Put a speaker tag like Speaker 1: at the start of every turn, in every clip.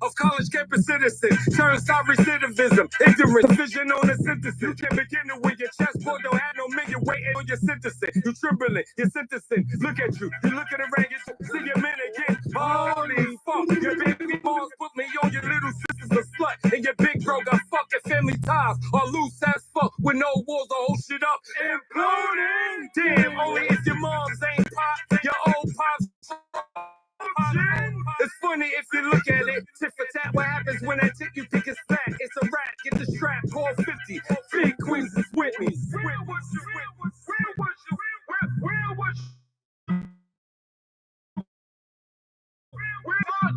Speaker 1: of college campus citizens. Turnstile recidivism, ignorant vision on the synthesis. You can't begin to win your chest, boy, don't have no million waiting on your sentencing. You trembling, you're sentencing. Look at you, you looking around, you see your men again. Holy fuck, your baby moms put me on, your little sister's a slut. And your big bro got fucking family ties, or loose ass fuck with no walls to hold shit up. Imploding! Damn, only if your moms ain't pop, your old pops. It's funny if you look at it, tit for tat. What happens when that tick you think is flat? It's a rat. Get the strap. Call 50. Big Queens is with me. Where was you?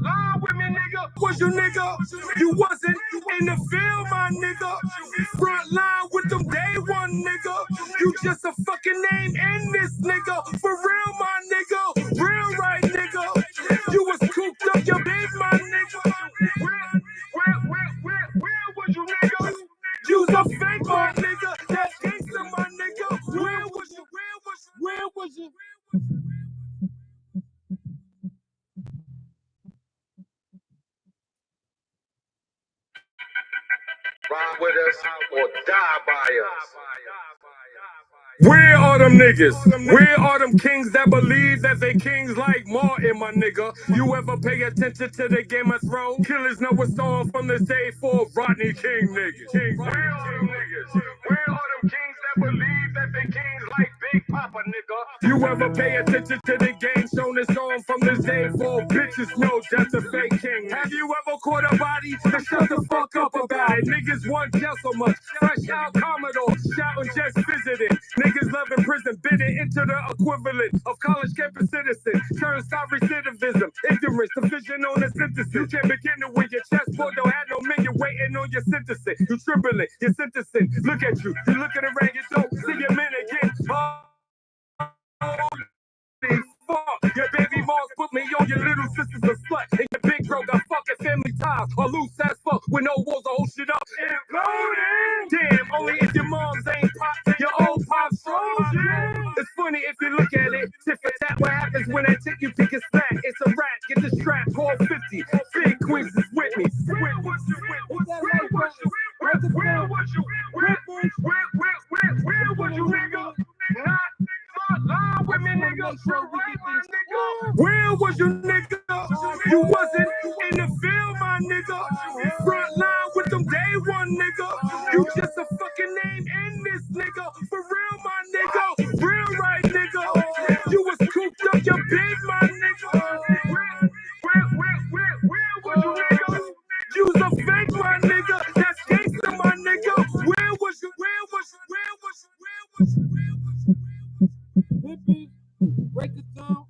Speaker 1: Lie with me, nigga. Was you, nigga? You wasn't in the field, my nigga. Front line with them day one, nigga. You just a fucking name in this, nigga. For real, my nigga. Real right, nigga. You was cooped up your bed, my nigga. Where was you, nigga? You's a fake, my nigga. That's gangsta, my nigga. Where was you? Where was you?
Speaker 2: Ride with us or die by us.
Speaker 1: Where are them niggas? Where are them kings that believe that they kings like Martin, my nigga? You ever pay attention to the Game of Thrones? Killers know what's on from this day for Rodney King niggas.
Speaker 2: Where are them niggas? Where are them kings that believe that they kings like Big Papa, nigga?
Speaker 1: You ever pay attention to the game shown that's on from this day for bitches know that's a fake king? Have you ever caught a body that shut the fuck up about it? Niggas want just so much. Fresh out Commodore, shouting just visiting. Niggas loving prison, bidding into the equivalent of college campus citizen. Turnstile recidivism, ignorance, division on the synthesis. You can't begin to win your chest, boy, don't have no million waiting on your sentencing. You trembling, you're sentencing. Look at you, you're looking around, you don't see your men again. Fuck, your baby moms put me on, your little sister's a slut. And your big bro got fucking family ties, or loose ass fuck with no walls to hold shit up. Imploding! Damn, only if your moms ain't pop, your old pops frozen. It's funny if you look at it, tit for tat. What happens when that tick you think is flat? It's a rat. Get the strap. Call 50. Big Queens is with me. Where was you? Where was you? Where was you, nigga? Lie with me, nigga. Where was you, nigga? You wasn't in the field, my nigga. Front line with them day one, nigga. You just a fucking name in this, nigga. For real, my nigga. Real right, nigga. You was cooped up your bed, my nigga. Where was you, nigga? You's a fake, my nigga. That's gangsta, my nigga. Where was you?
Speaker 3: Hippie, break it down.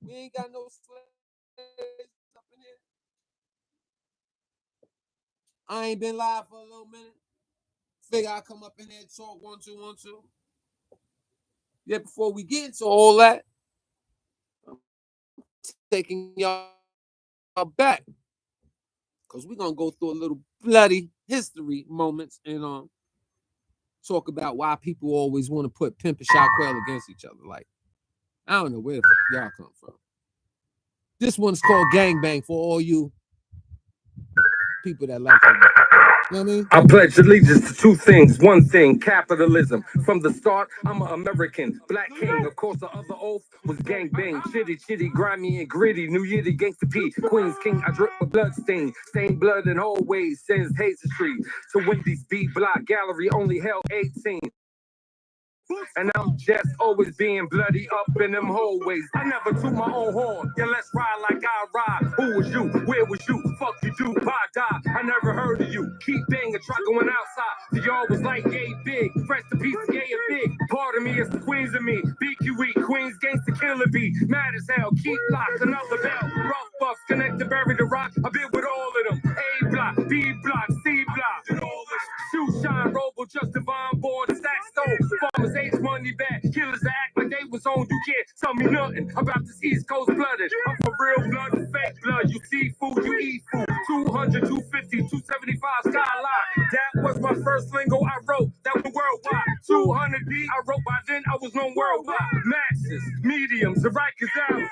Speaker 3: We ain't got no slaves up in here. I ain't been live for a little minute. Figure I'll come up in here and talk 1, 2, 1, 2. Yeah, before we get into all that, I'm taking y'all back. Because we're going to go through a little bloody history moments and talk about why people always want to put Pimp and Shot Quail against each other. Like, I don't know where the fuck y'all come from. This one's called Gangbang for all you people that like it. You know what I mean?
Speaker 1: I pledge allegiance to two things. One thing, capitalism. From the start, I'm an American black king. Of course, the other oath was gangbang. Chitty, grimy and gritty. New Year, the gangsta P. Queens king, I drip a blood stain. Stained blood in hallways, sends Hazel Street. To Wendy's B Block Gallery, only held 18. And I'm just always being bloody up in them hallways. I never took my own horn. Yeah, let's ride like I ride. Who was you? Where was you? Fuck you do, bye die. I never heard of you. Keep banging, try going outside. So y'all was like, yay, big. Rest in peace, yay, and big. Part of me is the queens of me. BQE, Queens, gangsta killer bee. Mad as hell, keep locked, another bell. Rough buffs, connect to bury the rock. I've been with all of them. A block, B block, C block. Shoe shine, robo, just divine born, stack stone. Farmers H money back. Killers that act like they was on. You can't tell me nothing about this East Coast blooded. I'm for real blood and fake blood. You see food, you eat food. 200, 250, 275 skyline. That was my first lingo I wrote. That was worldwide. 200 B I wrote by then. I was known worldwide. Masses, mediums, the Rikers album.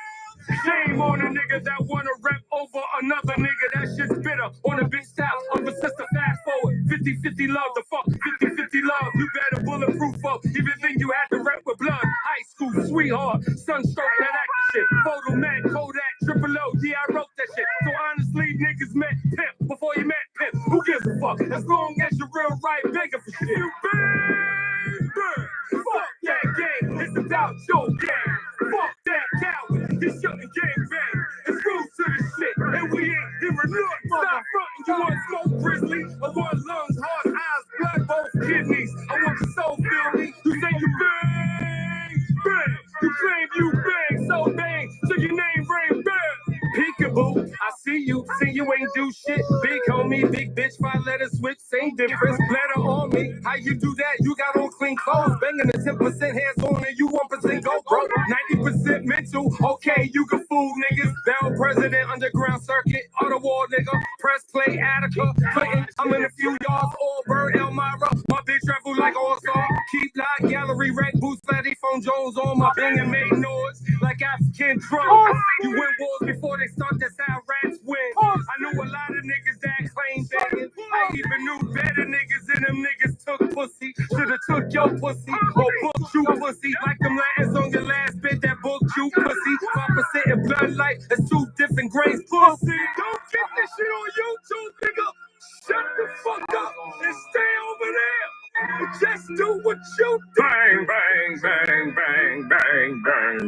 Speaker 1: Shame on a nigga that wanna rep over another nigga. That shit's bitter. On a bitch style of a sister, fast forward. 50-50 love, the fuck 50-50 love. You better bulletproof up. Even think you had to rep with blood. High school, sweetheart, sunstroke, that acting shit. Photo man, Kodak, triple O. Yeah, I wrote that shit. So honestly, niggas met Pimp before you met Pimp. Who gives a fuck? As long as you're real right, begging for shit. You bang, bang. Fuck that game. It's about your game. Fuck that coward. He's shooting game bang. It's rules to the shit. And we ain't hearing nothing. Stop fronting. You want smoke grizzly? I want lungs, heart, eyes, blood, both kidneys. I want your soul, feel me? You say you bang, bang. You claim you bang, so bang. So your name ring bang. Peekaboo, I see you ain't do shit. Big homie, big bitch, 5 letter switch, same difference. Letter on me, how you do that? You got on clean clothes, banging the 10% hands on and you 1% go broke. 90% mental, okay, you can fool niggas. Down president, underground circuit, auto wall nigga, press play, Attica, Clinton. I'm in a few yards, Auburn, Elmira. My bitch travel like all-star. Keep live, gallery, red boots, flatty phone Jones on my banging made noise like African drums. You win wars before they start, that's how rats win. I knew a lot of niggas that claim banging. I even knew better niggas than them niggas took pussy. Should've took your pussy or booked you pussy. Like them Latins on your last bit that booked you pussy. 5% in blood light, that's 2 different grains pussy. Don't get this shit on YouTube, nigga. Shut the fuck up and stay over there. Just do what you do. Bang, bang, bang, bang, bang, bang.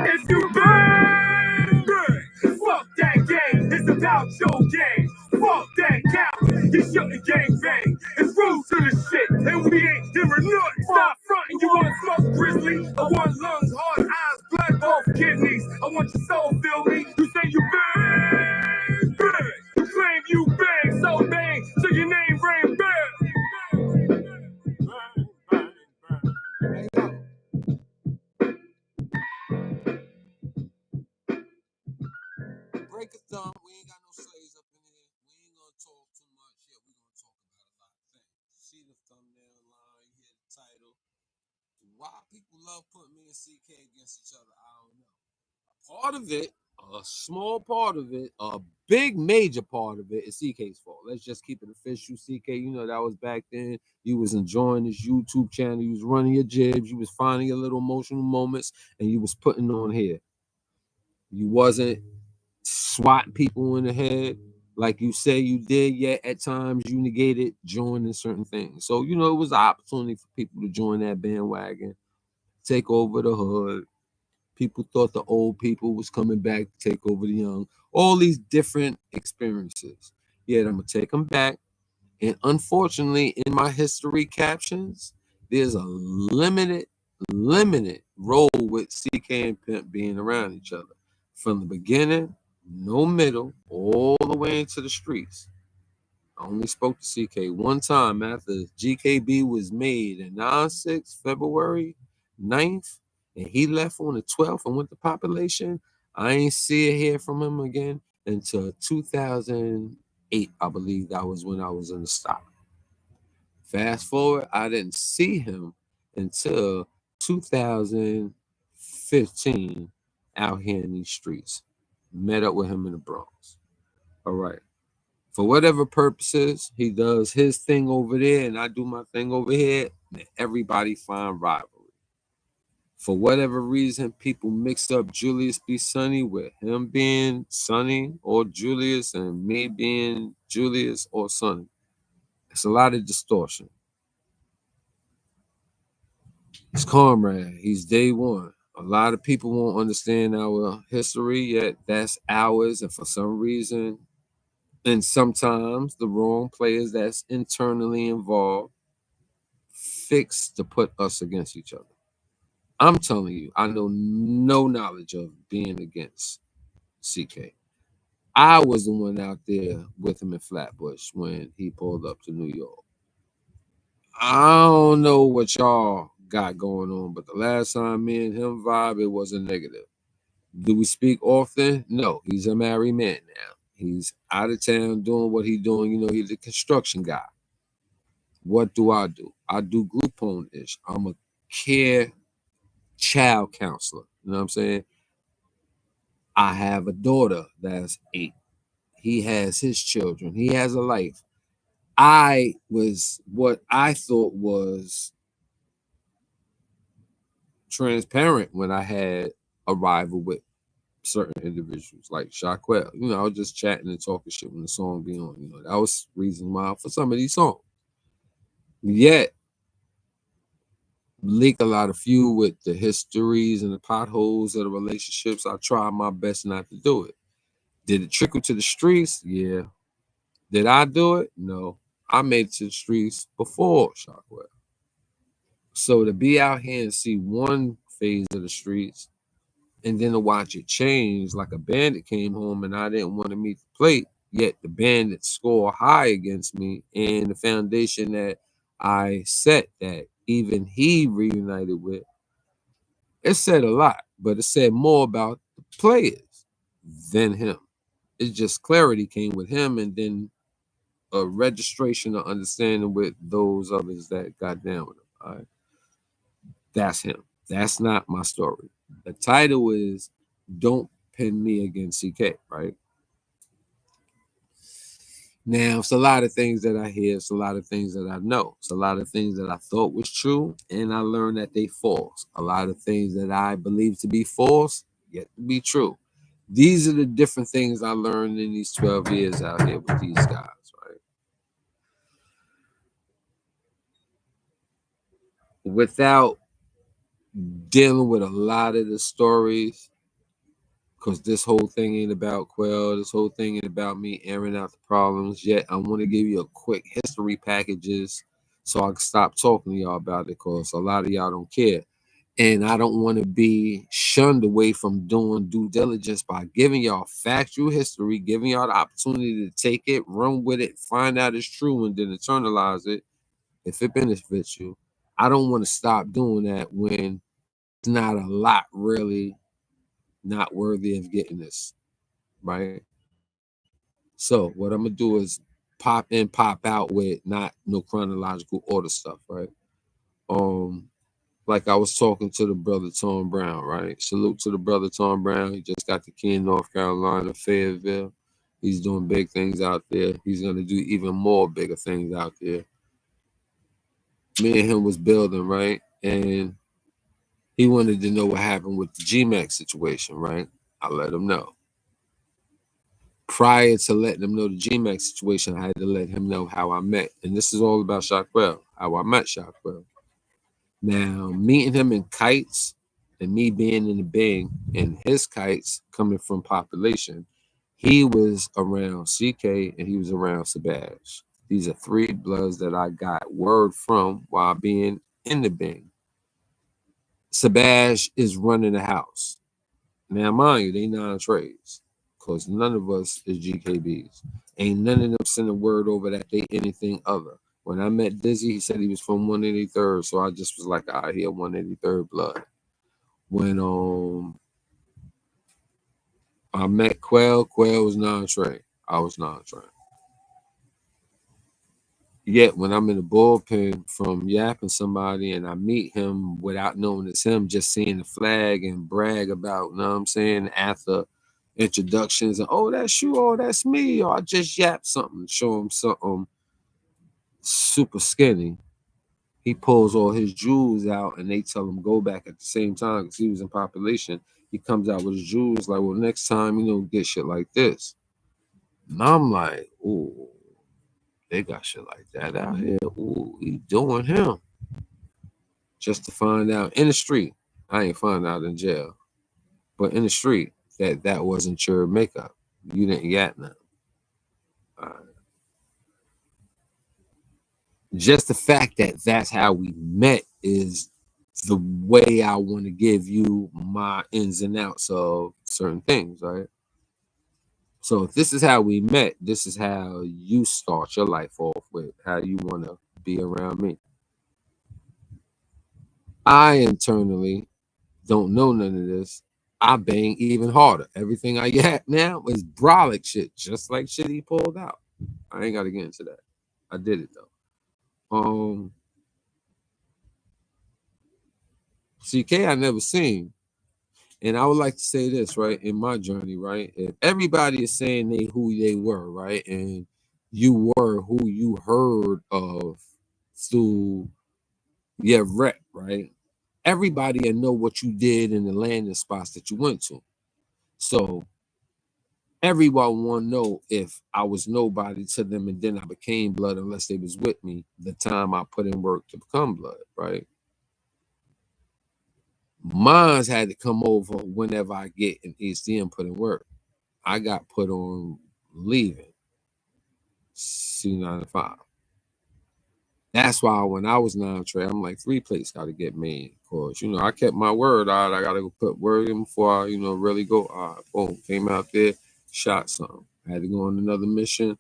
Speaker 1: If you bang, bang, fuck that game. It's about your game. Fuck that coward. You shooting gang bang. It's rules to the shit, and we ain't hearing nothing. Stop fronting. You want smoke grizzly? I want lungs, heart, eyes, blood, both kidneys. I want your soul, feel me? You say you bang, bang. You claim you bang, so bang, so your name ring bang.
Speaker 3: Hey, yo. Break a thumb. We ain't got no slaves up in here. We ain't gonna talk too much. Yeah, we gonna talk about a lot of things. See the thumbnail line, hear the title. Why people love putting me and CK against each other, I don't know. Part of it, a small part of it, a big major part of it is CK's fault. Let's just keep it official. CK, you know that was back then. You was enjoying this YouTube channel. You was running your jibs. You was finding your little emotional moments, and you was putting on here. You wasn't swatting people in the head like you say you did, yet at times you negated joining certain things. So, you know, it was an opportunity for people to join that bandwagon, take over the hood. People thought the old people was coming back to take over the young. All these different experiences. Yet I'm going to take them back. And unfortunately, in my history captions, there's a limited role with CK and Pimp being around each other. From the beginning, no middle, all the way into the streets. I only spoke to CK one time after GKB was made in 9/6, February 9th, and he left on the 12th and went to population. I ain't see or hear from him again until 2008, I believe that was when I was in the stop. Fast forward, I didn't see him until 2015 out here in these streets. Met up with him in the Bronx. All right. For whatever purposes, he does his thing over there and I do my thing over here. And everybody find rivalry. For whatever reason, people mix up Julius B. Sonny with him being Sonny or Julius and me being Julius or Sonny. It's a lot of distortion. It's Comrade. He's day one. A lot of people won't understand our history, yet that's ours. And for some reason, and sometimes the wrong players that's internally involved fix to put us against each other. I'm telling you, I know no knowledge of being against CK. I was the one out there with him in Flatbush when he pulled up to New York. I don't know what y'all got going on, but the last time me and him vibe, it wasn't negative. Do we speak often? No, he's a married man now. He's out of town doing what he's doing. You know, he's a construction guy. What do? I do group home-ish. I'm a care child counselor. You know what I'm saying? I have a daughter that's 8. He has his children. He has a life. I was what I thought was transparent when I had a rival with certain individuals like Shockwell. I was just chatting and talking shit when the song be on. That was reason why for some of these songs. Yet leak a lot of feud with the histories and the potholes of the relationships. I tried my best not to do it. Did it trickle to the streets? Yeah. Did I do it? No. I made it to the streets before Shockwell. So to be out here and see one phase of the streets and then to watch it change, like a bandit came home and I didn't want to meet the plate, yet the bandit score high against me, and the foundation that I set that even he reunited with, it said a lot, but it said more about the players than him. It's just clarity came with him, and then a registration or understanding with those others that got down with him. All right. That's him. That's not my story. The title is Don't Pin Me Against CK, right? Now, it's a lot of things that I hear. It's a lot of things that I know. It's a lot of things that I thought was true, and I learned that they false. A lot of things that I believe to be false, yet to be true. These are the different things I learned in these 12 years out here with these guys, right? Without dealing with a lot of the stories, because this whole thing ain't about Quell. This whole thing ain't about me airing out the problems. Yet I want to give you a quick history packages so I can stop talking to y'all about it, because a lot of y'all don't care. And I don't want to be shunned away from doing due diligence by giving y'all factual history, giving y'all the opportunity to take it, run with it, find out it's true, and then internalize it if it benefits you. I don't want to stop doing that when it's not a lot really not worthy of getting this, right? So what I'm gonna do is pop in, pop out with not no chronological order stuff, right? Um, like I was talking to the brother Tom Brown, right? Salute to the brother Tom Brown. He just got the key in North Carolina, Fayetteville. He's doing big things out there. He's gonna do even more bigger things out there. Me and him was building, right? And he wanted to know what happened with the GMAX situation, right? I let him know. Prior to letting him know the GMAX situation, I had to let him know how I met. And this is all about Shockwell, how I met Shockwell. Now, meeting him in kites and me being in the Bing and his kites coming from population, he was around CK and he was around Sabaj. These are 3 bloods that I got word from while being in the Bing. Sabaj is running the house. Now, mind you, they non-trades, because none of us is GKBs. Ain't none of them sending word over that they anything other. When I met Dizzy, he said he was from 183rd, so I just was like, I hear 183rd blood. When I met Quell was non-trade. I was non-trade. Yet when I'm in the bullpen from yapping somebody and I meet him without knowing it's him, just seeing the flag and brag about, you know what I'm saying, after introductions and oh that's you, oh that's me, or I just yap something, show him something super skinny. He pulls all his jewels out and they tell him go back at the same time because he was in population. He comes out with his jewels like, well, next time, get shit like this. And I'm like, ooh, they got shit like that out here. Ooh, he doing him. Just to find out in the street. I ain't find out in jail, but in the street that wasn't your makeup. You didn't get nothing. Just the fact that that's how we met is the way I want to give you my ins and outs of certain things, right? So if this is how we met, this is how you start your life off with how you want to be around me. I internally don't know none of this. I bang even harder. Everything I got now is brolic shit, just like shit he pulled out. I ain't got to get into that. I did it though. CK I never seen. And I would like to say this, right, in my journey, right? If everybody is saying who they were, right, and you were who you heard of through your rep, right? Everybody will know what you did in the landing spots that you went to. So everyone want to know if I was nobody to them and then I became blood unless they was with me the time I put in work to become blood, right? Mine's had to come over whenever I get an HDM put in work. I got put on leaving C95. That's why when I was non-trade, I'm like, 3 plates got to get made. Cause I kept my word. All right, I got to go put word in before I, really go. All right, boom, came out there, shot something. Had to go on another mission,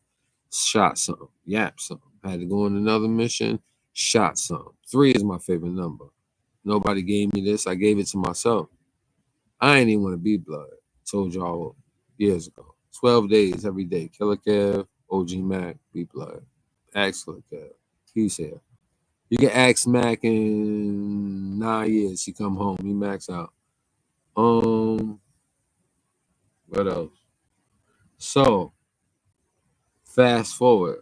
Speaker 3: shot something. Yap something. Had to go on another mission, shot something. 3 is my favorite number. Nobody gave me this. I gave it to myself. I ain't even want to be blood. Told y'all years ago. 12 days every day. Killer Kev, OG Mac, be blood. Ask Killer Kev. He's here. You can ask Mac in 9 years. He come home. He max out. What else? So, fast forward.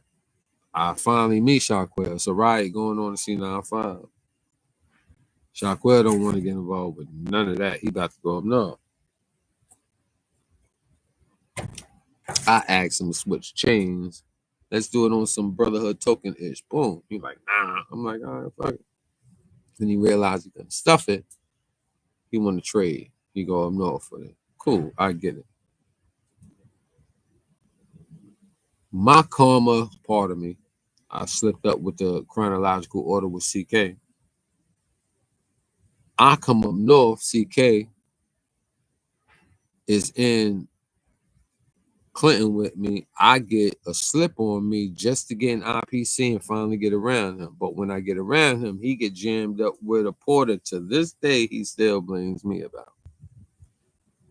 Speaker 3: I finally meet Shockwell. It's a riot going on in C95. Shockwell don't want to get involved with none of that. He about to go up north. I asked him to switch chains. Let's do it on some brotherhood token ish. Boom. He's like, nah. I'm like, all right, fuck it. Then he realized he couldn't stuff it. He want to trade. He go up north for it. Cool. I get it. My karma part of me, I slipped up with the chronological order with CK. I come up north. CK is in Clinton with me. I get a slip on me just to get an IPC and finally get around him. But when I get around him, he get jammed up with a porter. To this day, he still blames me about.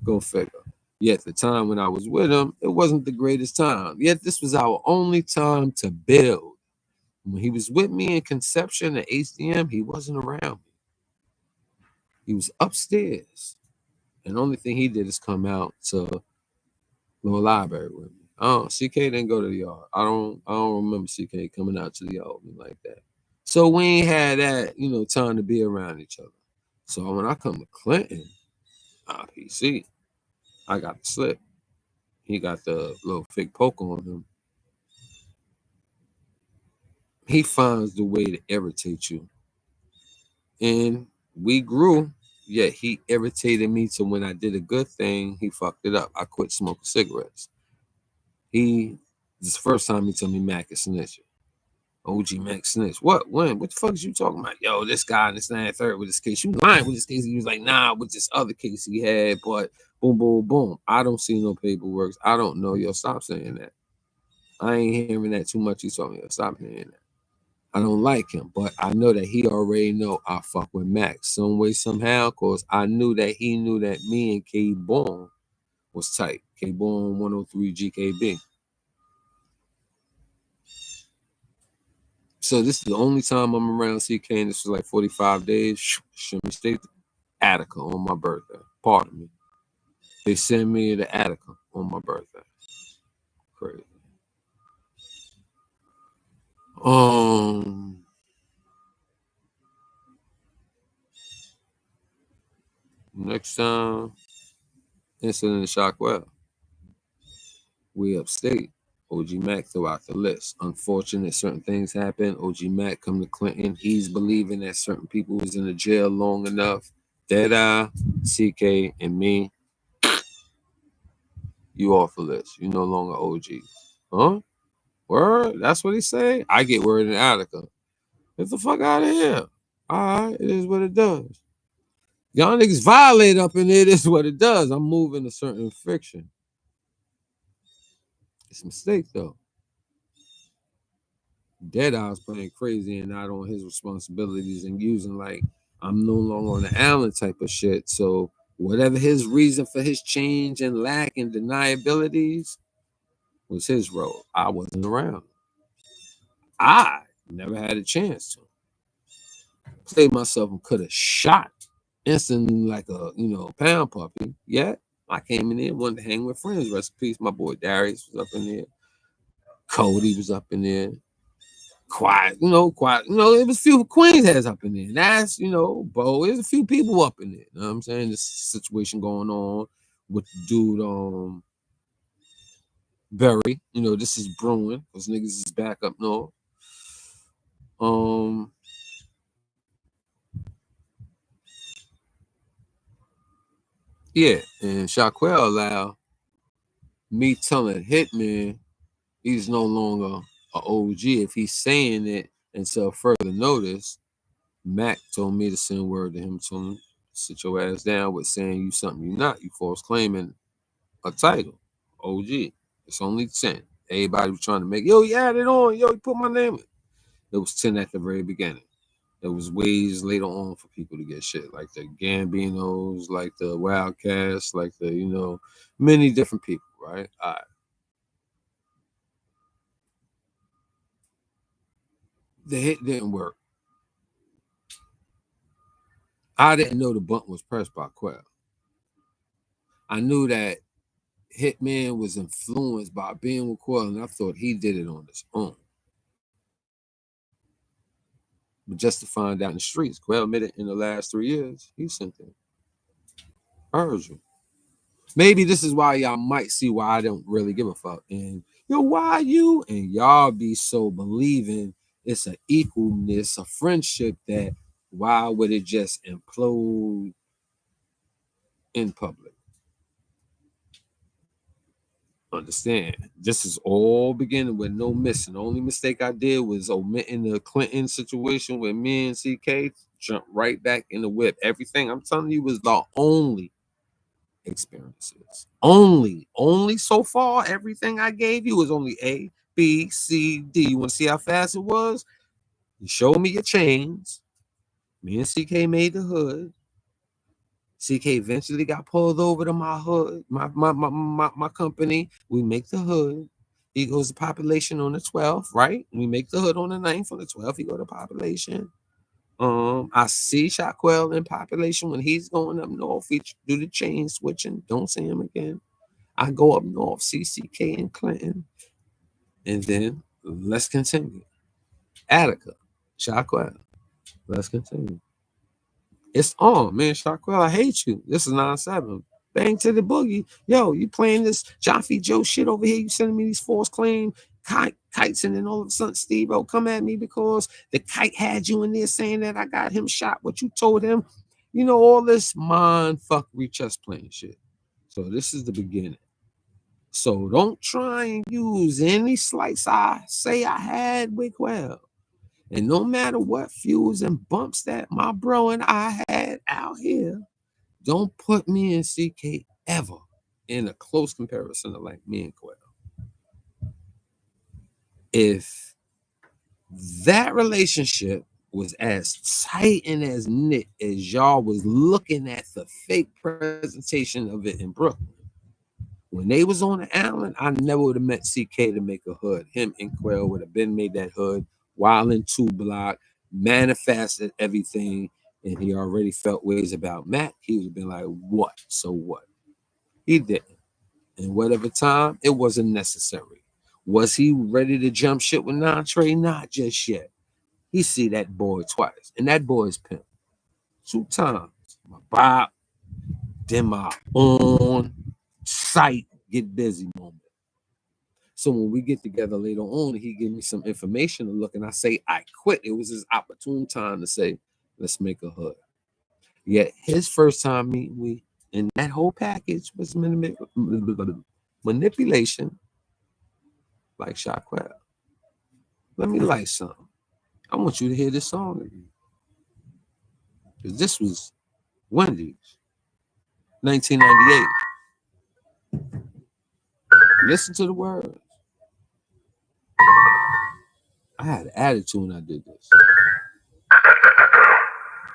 Speaker 3: Go figure. Yet the time when I was with him, it wasn't the greatest time. Yet this was our only time to build. When he was with me in Conception at HDM, he wasn't around me. He was upstairs. And the only thing he did is come out to Little Library with me. Oh, CK didn't go to the yard. I don't remember CK coming out to the yard with me like that. So we ain't had that, time to be around each other. So when I come to Clinton, IPC, I got the slip. He got the little fake poke on him. He finds the way to irritate you. And we grew, yet he irritated me to when I did a good thing, he fucked it up. I quit smoking cigarettes. This is the first time he told me Mac is snitching. OG Mac snitch. What? When? What the fuck is you talking about? Yo, this guy in this 9-3 with this case. You lying with this case. He was like, nah, with this other case he had, but boom, boom, boom. I don't see no paperwork. I don't know. Yo, stop saying that. I ain't hearing that too much. He told me, yo, stop hearing that. I don't like him, but I know that he already know I fuck with Max some way, somehow, cause I knew that he knew that me and K Born was tight. K Born 103 GKB. So this is the only time I'm around CK, and this was like 45 days. Shimmy State, Attica on my birthday. Pardon me. They send me to Attica on my birthday. Crazy. Next time, incident in Shockwell. We upstate. OG Mac threw out the list. Unfortunate, certain things happen. OG Mac come to Clinton. He's believing that certain people was in the jail long enough. Deadeye, CK, and me. You off the list. You no longer OG. Huh? Word? That's what he say? I get word in Attica. Get the fuck out of here. All right, it is what it does. Y'all niggas violate up in there. It is what it does. I'm moving a certain fiction. It's a mistake though. Deadeye's playing crazy and not on his responsibilities and using like I'm no longer on the Allen type of shit. So whatever his reason for his change and lack and deniabilities was his role. I wasn't around. I never had a chance to. Played myself and could have shot instantly like a pound puppy. Yeah, I came in there, wanted to hang with friends. Rest in peace, my boy Darius was up in there. Cody was up in there. Quiet. It was a few Queens heads up in there. That's Bo. There's a few people up in there. You know what I'm saying? This situation going on with the dude, Berry. This is brewing because niggas is back up north. Um, yeah, and Shaquille allowed me telling Hitman he's no longer a OG if he's saying it until further notice. Mac told me to send word to him, told him sit your ass down with saying you something you not. You false claiming a title, OG. It's only 10. Everybody was trying to make, yo, you added on, yo, you put my name in. It was 10 at the very beginning. There was ways later on for people to get shit, like the Gambinos, like the Wildcats, like the, many different people, right? All right. The hit didn't work. I didn't know the button was pressed by Quell. I knew that Hitman was influenced by being with Quell, and I thought he did it on his own. But just to find out in the streets, Quell admitted in the last 3 years, he sent it. I heard you. Maybe this is why y'all might see why I don't really give a fuck. And why you? And y'all be so believing it's an equalness, a friendship that why would it just implode in public? Understand, this is all beginning with no missing. The only mistake I did was omitting the Clinton situation where me and CK jumped right back in the whip. Everything I'm telling you was the only experiences. Only so far, everything I gave you was only A, B, C, D. You want to see how fast it was? You showed me your chains. Me and CK made the hood. CK eventually got pulled over to my hood, my company. We make the hood. He goes to population on the 12th, right? We make the hood on the 9th. On the 12th, he go to population. I see Shotquell in population when he's going up north. He do the chain switching. Don't see him again. I go up north, CCK and Clinton. And then let's continue. Attica, Shotquell. Let's continue. It's on, man. Shotquell, I hate you. This is 9-7. Bang to the boogie. Yo, you playing this Jaffe Joe shit over here. You sending me these false claim kites, and then all of a sudden, Steve, come at me because the kite had you in there saying that I got him shot. What you told him, all this mind fuckery chest playing shit. So this is the beginning. So don't try and use any slights I say I had with Quell. And no matter what fuels and bumps that my bro and I had out here, don't put me and CK ever in a close comparison to like me and Quell. If that relationship was as tight and as knit as y'all was looking at the fake presentation of it in Brooklyn, when they was on the island, I never would have met CK to make a hood. Him and Quell would have been made that hood, Wildin' 2 block, manifested everything, and he already felt ways about Mac. He would have been like, what? So what? He didn't. And whatever time, it wasn't necessary. Was he ready to jump shit with Nantre? Not just yet. He see that boy twice, and that boy's pimp. 2 times. My Bob, then my on site get busy moment. So when we get together later on, he give me some information to look, and I say I quit. It was his opportune time to say, let's make a hood. Yet his first time meeting we, and that whole package was manipulation, like Shotquell. Let me light something. I want you to hear this song again. Because this was Wendy's, 1998. Listen to the words. I had an attitude when I did this.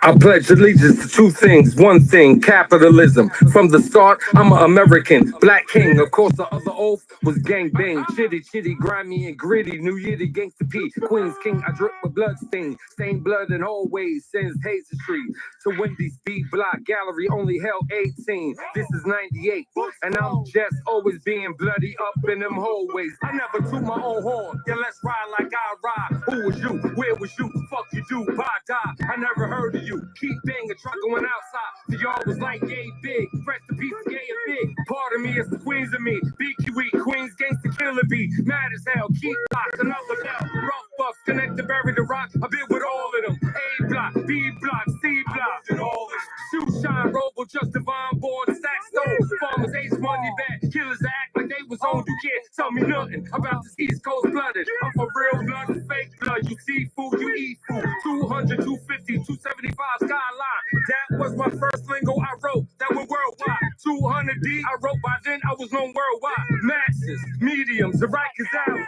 Speaker 1: I pledge allegiance to two things. One thing, capitalism. From the start, I'm an American, black king. Of course, the other oath was gang bang. Chitty, chitty, grimy and gritty. New Year, the gangsta P. Queens king, I drip with blood stain. Stained blood in hallways, sends Hazel Street. To Wendy's B block gallery, only held 18. This is 98. And I'm just always being bloody up in them hallways. I never toot my own horn. Yeah, let's ride like I ride. Who was you? Where was you? Fuck you do, bye die. I never heard of you. Keep banging, truck going outside. So y'all was like, yay, big. Rest in peace, yay, big. Part of me is the queens of me. BQE, Queens, gangsta killer bee. Mad as hell, keep locked, another bell. Rough bucks, connect the bury the rock. I've been with all of them. A block, B block, C block. And all this. Shoe shine, robo, just divine born, stack stone. Farmers ace money back. Killers act like they was on. You can't tell me nothing about this East Coast blooded. I'm for real blood, fake blood. You see food, you eat food. 200, 250, 275 skyline. That was my first lingo I wrote. That was worldwide. 200D I wrote by then. I was known worldwide. Masses, mediums, the Rikers out.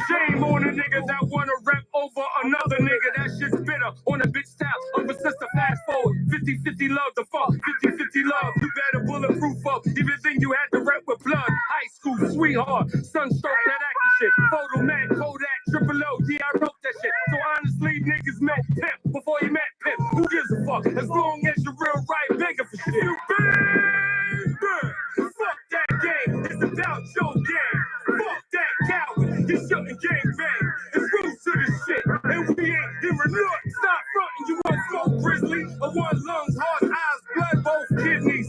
Speaker 1: Shame on a nigga that wanna rep over another nigga. That shit's bitter on a bitch style of a sister. Fast forward, 50-50 love the fuck, 50-50 love. You better bulletproof up, even think you had to rep with blood. High school sweetheart, sunstroke that acting shit. Photo man, Kodak, triple O, yeah I wrote that shit. So honestly, niggas met pimp before you met pimp. Who gives a fuck? As long as you're real right, begging for shit. You bang, bang. Fuck that game, it's about your game. Fuck that coward, you shooting gang bang. It's roots to this shit, and we ain't hearing nothing. Stop fronting, you want smoke grizzly? I want lungs, heart, eyes, blood, both kidneys.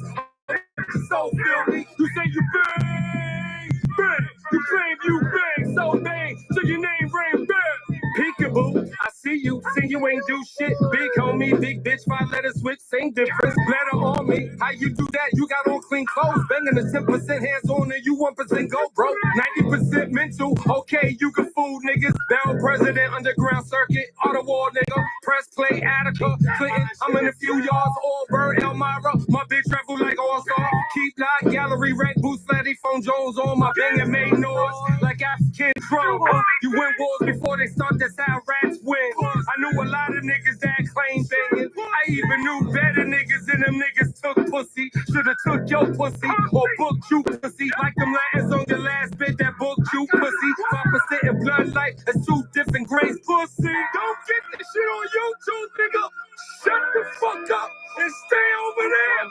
Speaker 1: So feel me, you say you bang, bang. You claim you bang, so bang, so your name ring bang. Peekaboo, I see you ain't do shit. Big homie, big bitch, 5 letter switch, same difference. Letter on me, how you do that? You got on clean clothes, banging the 10% hands on and you 1% go, bro. 90% mental, okay, you can fool niggas. Down president, underground circuit, auto wall nigga. Press play, Attica, Clinton. I'm in a few yards, Auburn, Elmira. My bitch travel like all-star. Keep live, gallery rank, boots, flatty, phone Jones on. My banging made noise like African drum. You win wars before they start, that's how rats win. I knew a lot of niggas that claim banging. I even knew better niggas and them niggas took pussy. Should've took your pussy or booked you pussy. Like them Latins on your last bit that booked you pussy. 5% in blood light, that's 2 different grades pussy. Don't get this shit on YouTube, nigga. Shut the fuck up and stay over there.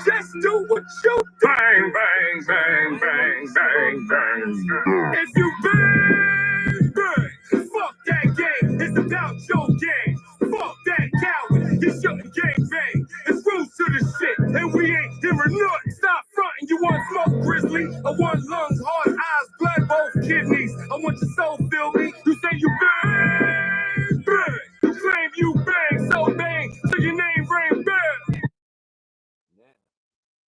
Speaker 1: Just do what you do. Bang, bang, bang, bang, bang, bang. If you bang, bang, fuck that game. It's about your game. Fuck that coward. You shouldn't gang bang. It's rules to the shit, and we ain't hearing nothing. Stop fronting. You want smoke, grizzly? I want lungs, heart, eyes, blood, both kidneys. I want your soul, feel me? You say you bang, bang. You claim you bang, so bang, so your name ring bang.
Speaker 3: Now,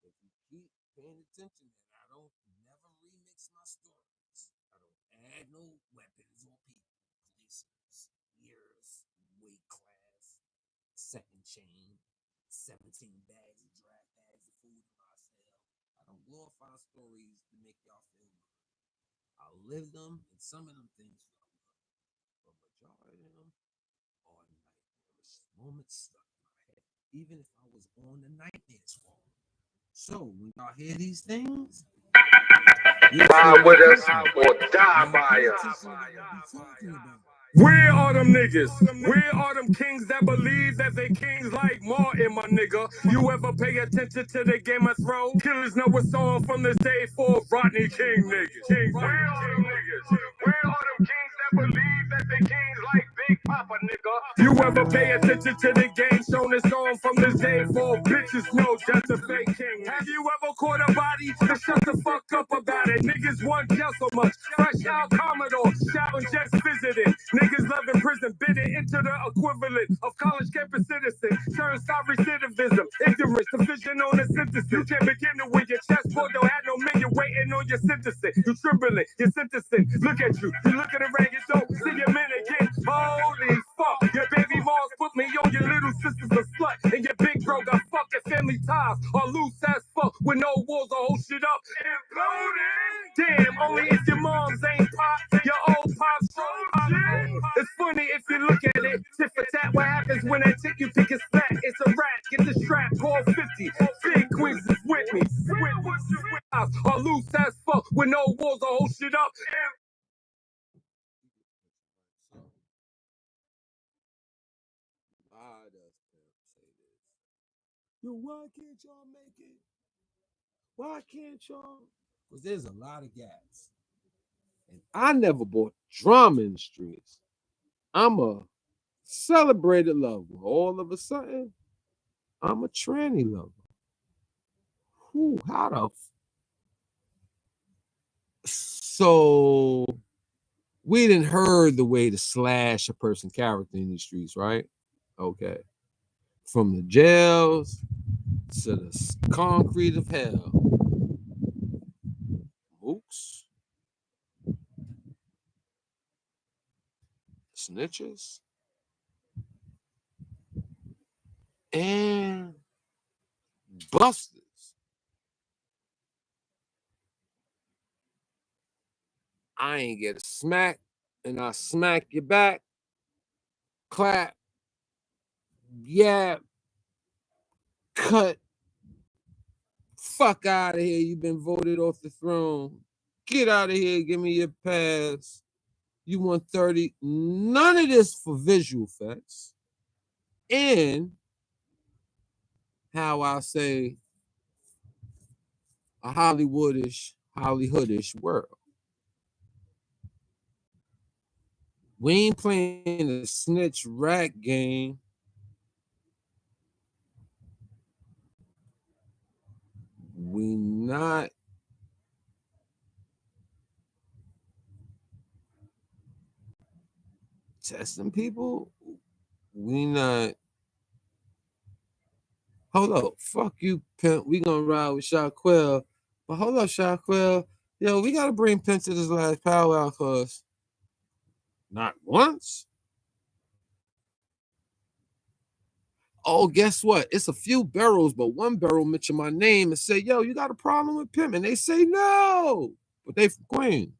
Speaker 3: if you keep paying attention, and I don't never remix my stories. I don't add no weapons or people, places, years, weight class, second chain, 17 bags of draft bags of food in my cell. I don't glorify stories to make y'all feel good. I live them, and some of them things feel good. But majority of them are nightmarish moments stuck in my head, even if I was on the nightmare squad. So when y'all hear these things,
Speaker 2: Ride with us or die by us.
Speaker 1: Where are them niggas? Where are them kings that believe that they kings like Martin, my nigga? You ever pay attention to the Game of Thrones? Killers know what's on from this day for Rodney King niggas.
Speaker 2: Where are them niggas? Where are them kings that believe that they kings like Big Papa, nigga?
Speaker 1: You ever pay attention to the game shown this on from this day for bitches know that's a fake king? Have you ever caught a body to shut the fuck up about it? Niggas want jail so much. Fresh out Commodore, shouting just visited. Niggas loving prison, bidding into the equivalent of college campus citizen. Turnstile recidivism, ignorance, division on the synthesis. You can't begin to win your chessboard, don't have no million waiting on your sentencing. You trembling, you're sentencing. Look at you, you look at the rag, you don't see your men again. Holy fuck, your baby moms put me on your little sister's a slut. And your big bro got fucking family ties. Or loose ass fuck with no walls or hold shit up. Imploding. Damn, only if your moms ain't pop, your old pop's so pop. It's funny if you look at it, tit for That what happens when that chick you think is fat. It's a rat. Get the strap. Call 50. Big Queens is with me. Or loose as fuck with no walls to hold shit up.
Speaker 3: Why does Pimp say this? Yo, why can't y'all make it? Why can't y'all? Because there's a lot of gaps. And I never bought drama in the streets. I'm a celebrated lover. All of a sudden, I'm a tranny lover. Who? How the? So we didn't heard the way to slash a person's character in these streets, right? Okay. From the jails to the concrete of hell. Mooks, snitches, and busters. I ain't get a smack, and I smack you back, clap, yeah, cut, fuck out of here. You've been voted off the throne. Get out of here. Give me your pass. You want 30. None of this for visual effects. And how I say a Hollywoodish world. We ain't playing a snitch rat game. We not testing people. We not. Hold up. Fuck you, Pimp. We gonna ride with Shaquille. But hold up, Shaquille. Yo, we gotta bring Pimp to this last powwow cause not once. Oh, guess what? It's a few barrels, but one barrel mention my name and say, yo, you got a problem with Pimp? And they say no. But they from Queens.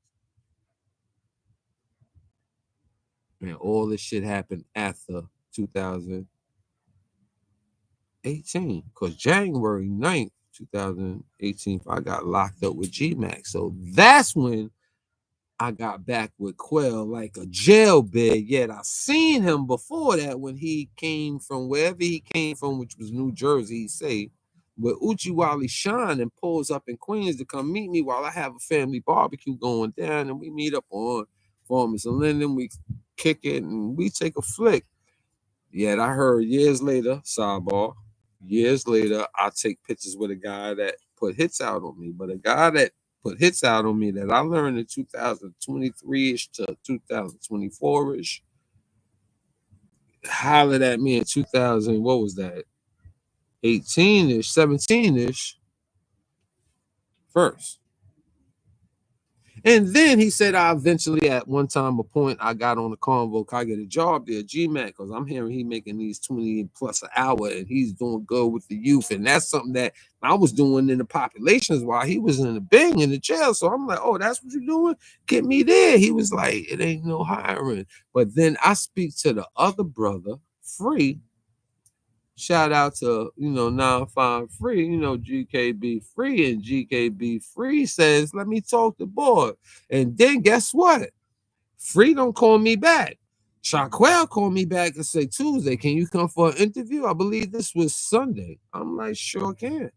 Speaker 3: Man, all this shit happened after 2018. Because January 9th, 2018, I got locked up with G-Max. So that's when I got back with Quell like a jail bed. Yet I seen him before that when he came from wherever he came from, which was New Jersey, he say, with Uchiwali Shine and pulls up in Queens to come meet me while I have a family barbecue going down, and we meet up on Farmers and Linden. We kick it and we take a flick. Yet I heard years later, sidebar, years later, I take pictures with a guy that put hits out on me, but a guy that put hits out on me that I learned in 2023-ish to 2024-ish, hollered at me in 2000, what was that, 18-ish, 17-ish, first. And then he said, I eventually, at one time, a point, I got on the convo, I get a job there, GMAC, because I'm hearing he making these 20 plus an hour and he's doing good with the youth. And that's something that I was doing in the populations while he was in the Bing in the jail. So I'm like, oh, that's what you're doing? Get me there. He was like, it ain't no hiring. But then I speak to the other brother, Free. Shout out to, 9-5 Free, GKB Free, and GKB Free says, let me talk to boy. And then guess what? Free don't call me back. Shaquelle called me back and say, Tuesday, can you come for an interview? I believe this was Sunday. I'm like, sure can.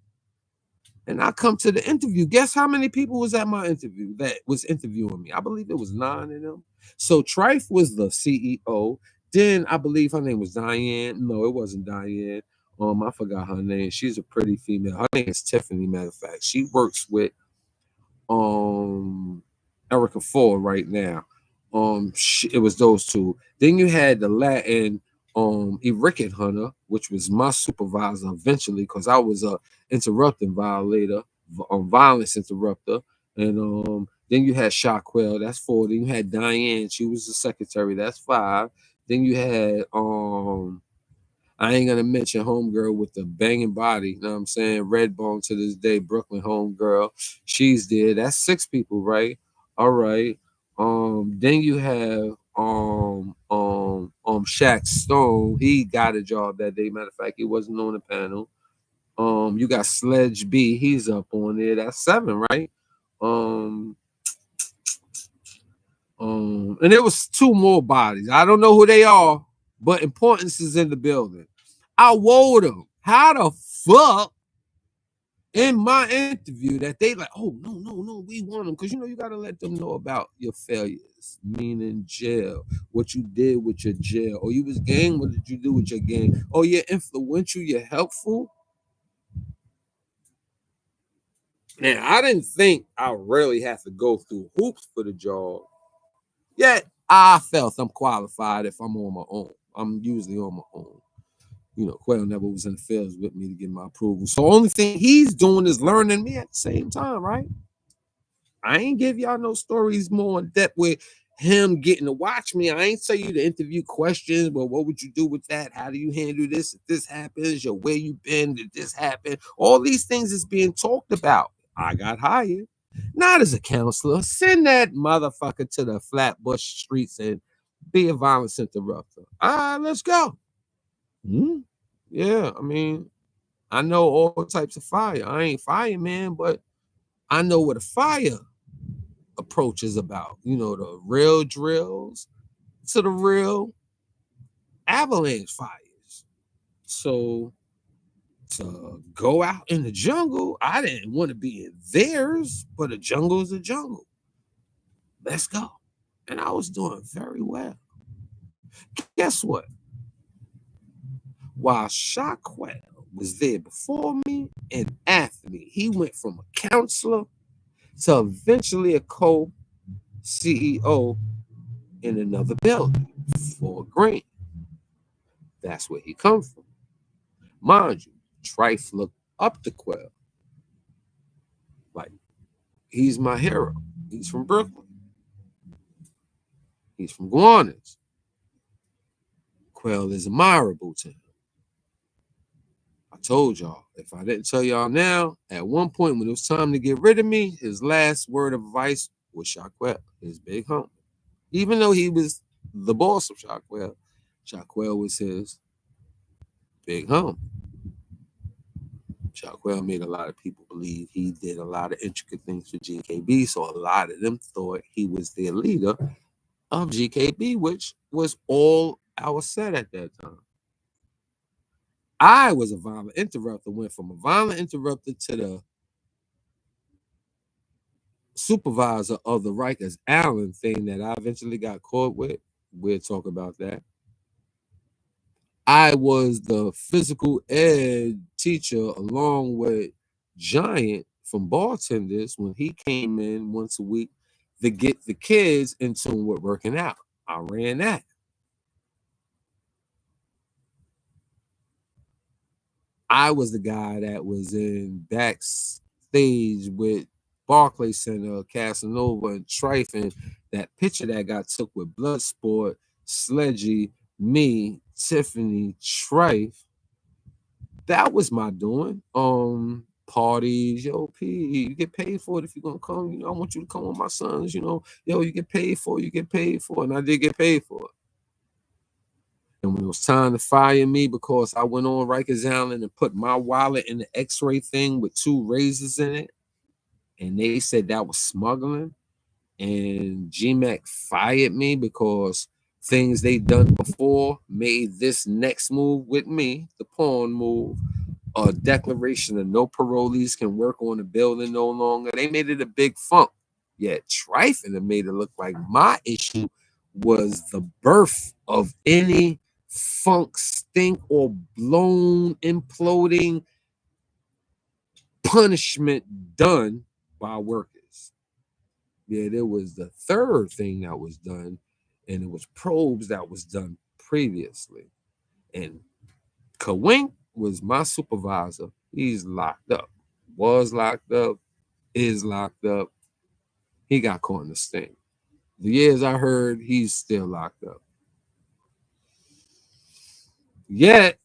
Speaker 3: And I come to the interview. Guess how many people was at my interview that was interviewing me? I believe it was 9 of them. So Trife was the CEO. Then I believe her name was Diane. No, it wasn't Diane. I forgot her name. She's a pretty female. Her name is Tiffany, matter of fact. She works with um Erica Ford right now. It was those two. Then you had the Latin Ericket Hunter, which was my supervisor eventually, because I was a interrupting violator, violence interrupter. And then you had Shaquelle, that's 4. Then you had Diane, she was the secretary, that's 5. Then you had I ain't gonna mention homegirl with the banging body, you know what I'm saying? Red Bone to this day, Brooklyn homegirl. She's there. That's 6 people, right? All right. Then you have Shaq Stone, he got a job that day. Matter of fact, he wasn't on the panel. You got Sledge B, he's up on there. That's 7, right? Um, and there was 2 more bodies. I don't know who they are, but importance is in the building. I wore them. How the fuck in my interview that they like, oh no, we want them, because you gotta let them know about your failures, meaning jail, what you did with your jail, or you was gang, what did you do with your gang? Oh, you're influential, you're helpful. Man, I didn't think I really have to go through hoops for the job. Yet I felt I'm qualified if I'm on my own. I'm usually on my own. Quail never was in the fields with me to get my approval. So only thing he's doing is learning me at the same time, right? I ain't give y'all no stories more in depth with him getting to watch me. I ain't tell you to interview questions. Well, what would you do with that? How do you handle this if this happens? Where you been? Did this happen? All these things is being talked about. I got hired, not as a counselor. Send that motherfucker to the Flatbush streets and be a violence interrupter. All right, let's go. Hmm? Yeah, I mean, I know all types of fire. I ain't fireman, but I know what a fire approach is about. The real drills to the real avalanche fires. So to go out in the jungle, I didn't want to be in theirs, but a jungle is a jungle. Let's go. And I was doing very well. Guess what? While Shockwell was there before me and after me, he went from a counselor to eventually a co-CEO in another building for Green. That's where he come from. Mind you, Trife looked up to Quell. Like, he's my hero. He's from Brooklyn. He's from Guanas. Quell is admirable to him. I told y'all, if I didn't tell y'all now, at one point when it was time to get rid of me, his last word of advice was Shaquell, his big homie. Even though he was the boss of Shaquell, Shaquell was his big homie. Shaquell made a lot of people believe he did a lot of intricate things for GKB, so a lot of them thought he was their leader of GKB, which was all our set at that time. I was a violent interrupter, went from a violent interrupter to the supervisor of the Rikers Allen thing that I eventually got caught with. We'll talk about that. I was the physical ed teacher along with Giant from Bartenders when he came in once a week to get the kids in tune with working out. I ran that. I was the guy that was in backstage with Barclays Center, Casanova, and Trife, and that picture that got took with Bloodsport, Sledgy, me, Tiffany, Trife. That was my doing. Parties, yo, P, you get paid for it if you're gonna come. I want you to come with my sons. You get paid for it, you get paid for it, and I did get paid for it. And when it was time to fire me because I went on Rikers Island and put my wallet in the X-ray thing with 2 razors in it, and they said that was smuggling, and GMAC fired me because things they done before made this next move with me, the pawn move, a declaration of no parolees can work on the building no longer. They made it a big funk. Yet Trifin made it look like my issue was the birth of any funk, stink, or blown, imploding punishment done by workers. Yeah, there was the third thing that was done, and it was probes that was done previously. And Kawink was my supervisor. He's locked up. Was locked up. Is locked up. He got caught in the sting. The years I heard, he's still locked up. Yet,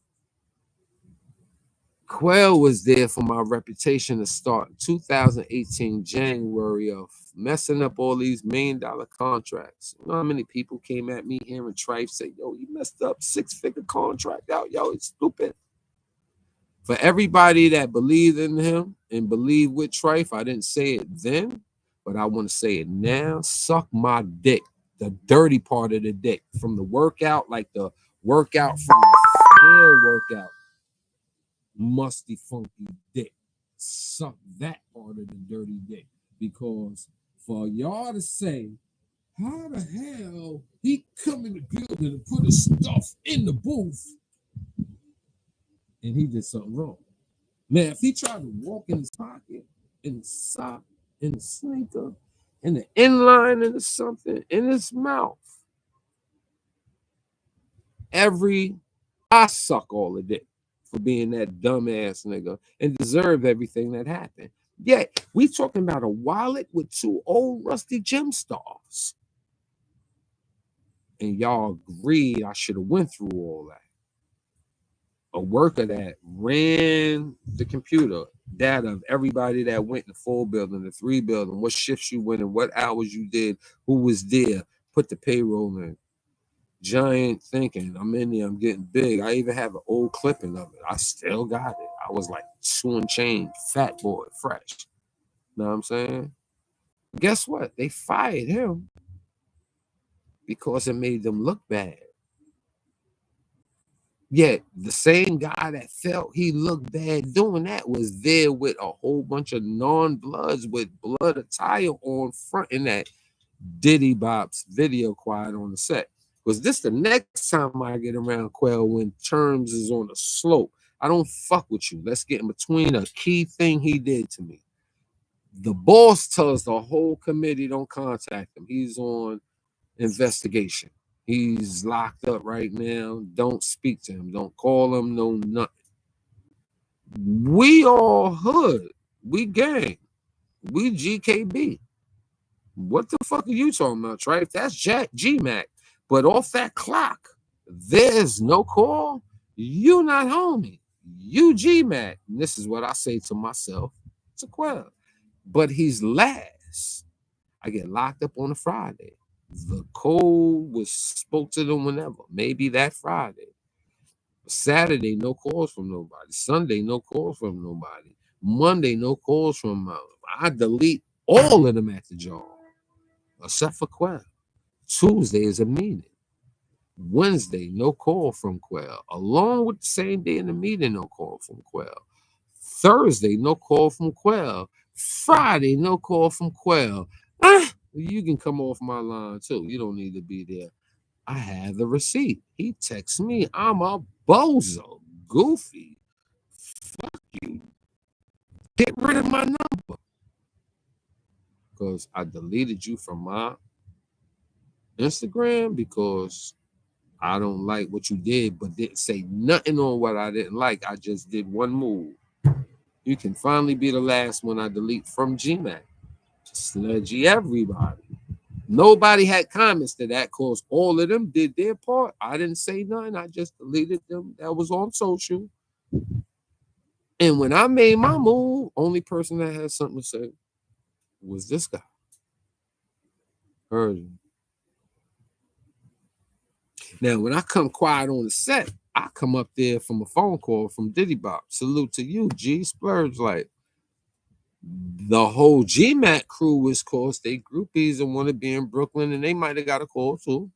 Speaker 3: Quell was there for my reputation to start 2018, January of messing up all these $1 million contracts. You know how many people came at me hearing Trife say, yo, you messed up 6-figure contract out. Yo, it's stupid. For everybody that believed in him and believed with Trife, I didn't say it then, but I want to say it now. Suck my dick. The dirty part of the dick. From the workout, like the workout from the scale workout. Musty, funky dick. Suck that part of the dirty dick. Because for y'all to say, how the hell he come in the building and put his stuff in the booth and he did something wrong. Now, if he tried to walk in his pocket, in the sock, in the sneaker, in the inline into something, in his mouth, I suck all of it for being that dumbass nigga and deserve everything that happened. Yet, we talking about a wallet with 2 old rusty gym stars. And y'all agreed I should have went through all that. A worker that ran the computer data of everybody that went in the 4 building, the 3 building, what shifts you went in, what hours you did, who was there, put the payroll in. Giant thinking, I'm in there, I'm getting big. I even have an old clipping of it. I still got it. I was like 2 and change, fat boy, fresh. Know what I'm saying? Guess what? They fired him because it made them look bad. Yet the same guy that felt he looked bad doing that was there with a whole bunch of non-bloods with blood attire on front in that Diddy Bop's video quiet on the set. Because this the next time I get around Quell when terms is on a slope. I don't fuck with you. Let's get in between a key thing he did to me. The boss tells the whole committee don't contact him. He's on investigation. He's locked up right now. Don't speak to him. Don't call him. No nothing. We all hood. We gang. We GKB. What the fuck are you talking about, Trife? That's GMAC. But off that clock, there's no call. You not homie. You GMAC. And this is what I say to myself. It's a Quell. But he's last. I get locked up on a Friday. The code was spoke to them whenever, maybe that Friday. Saturday, no calls from nobody. Sunday, no calls from nobody. Monday, no calls from I delete all of them at the job, except for Quell. Tuesday is a meeting. Wednesday, no call from Quell. Along with the same day in the meeting, no call from Quell. Thursday, no call from Quell. Friday, no call from Quell. You can come off my line too. You don't need to be there. I have the receipt. He texts me. I'm a bozo. Goofy. Fuck you. Get rid of my number. Because I deleted you from my Instagram because I don't like what you did, but didn't say nothing on what I didn't like. I just did one move. You can finally be the last one I delete from GMAC. Sludgy everybody. Nobody had comments to that because all of them did their part. I didn't say nothing. I just deleted them. That was on social. And when I made my move, only person that had something to say was this guy. Heard him. Now, when I come quiet on the set, I come up there from a phone call from Diddy Bop. Salute to you, G Splurge. Like, the whole GMAC crew was called they groupies and want to be in Brooklyn, and they might have got a call too.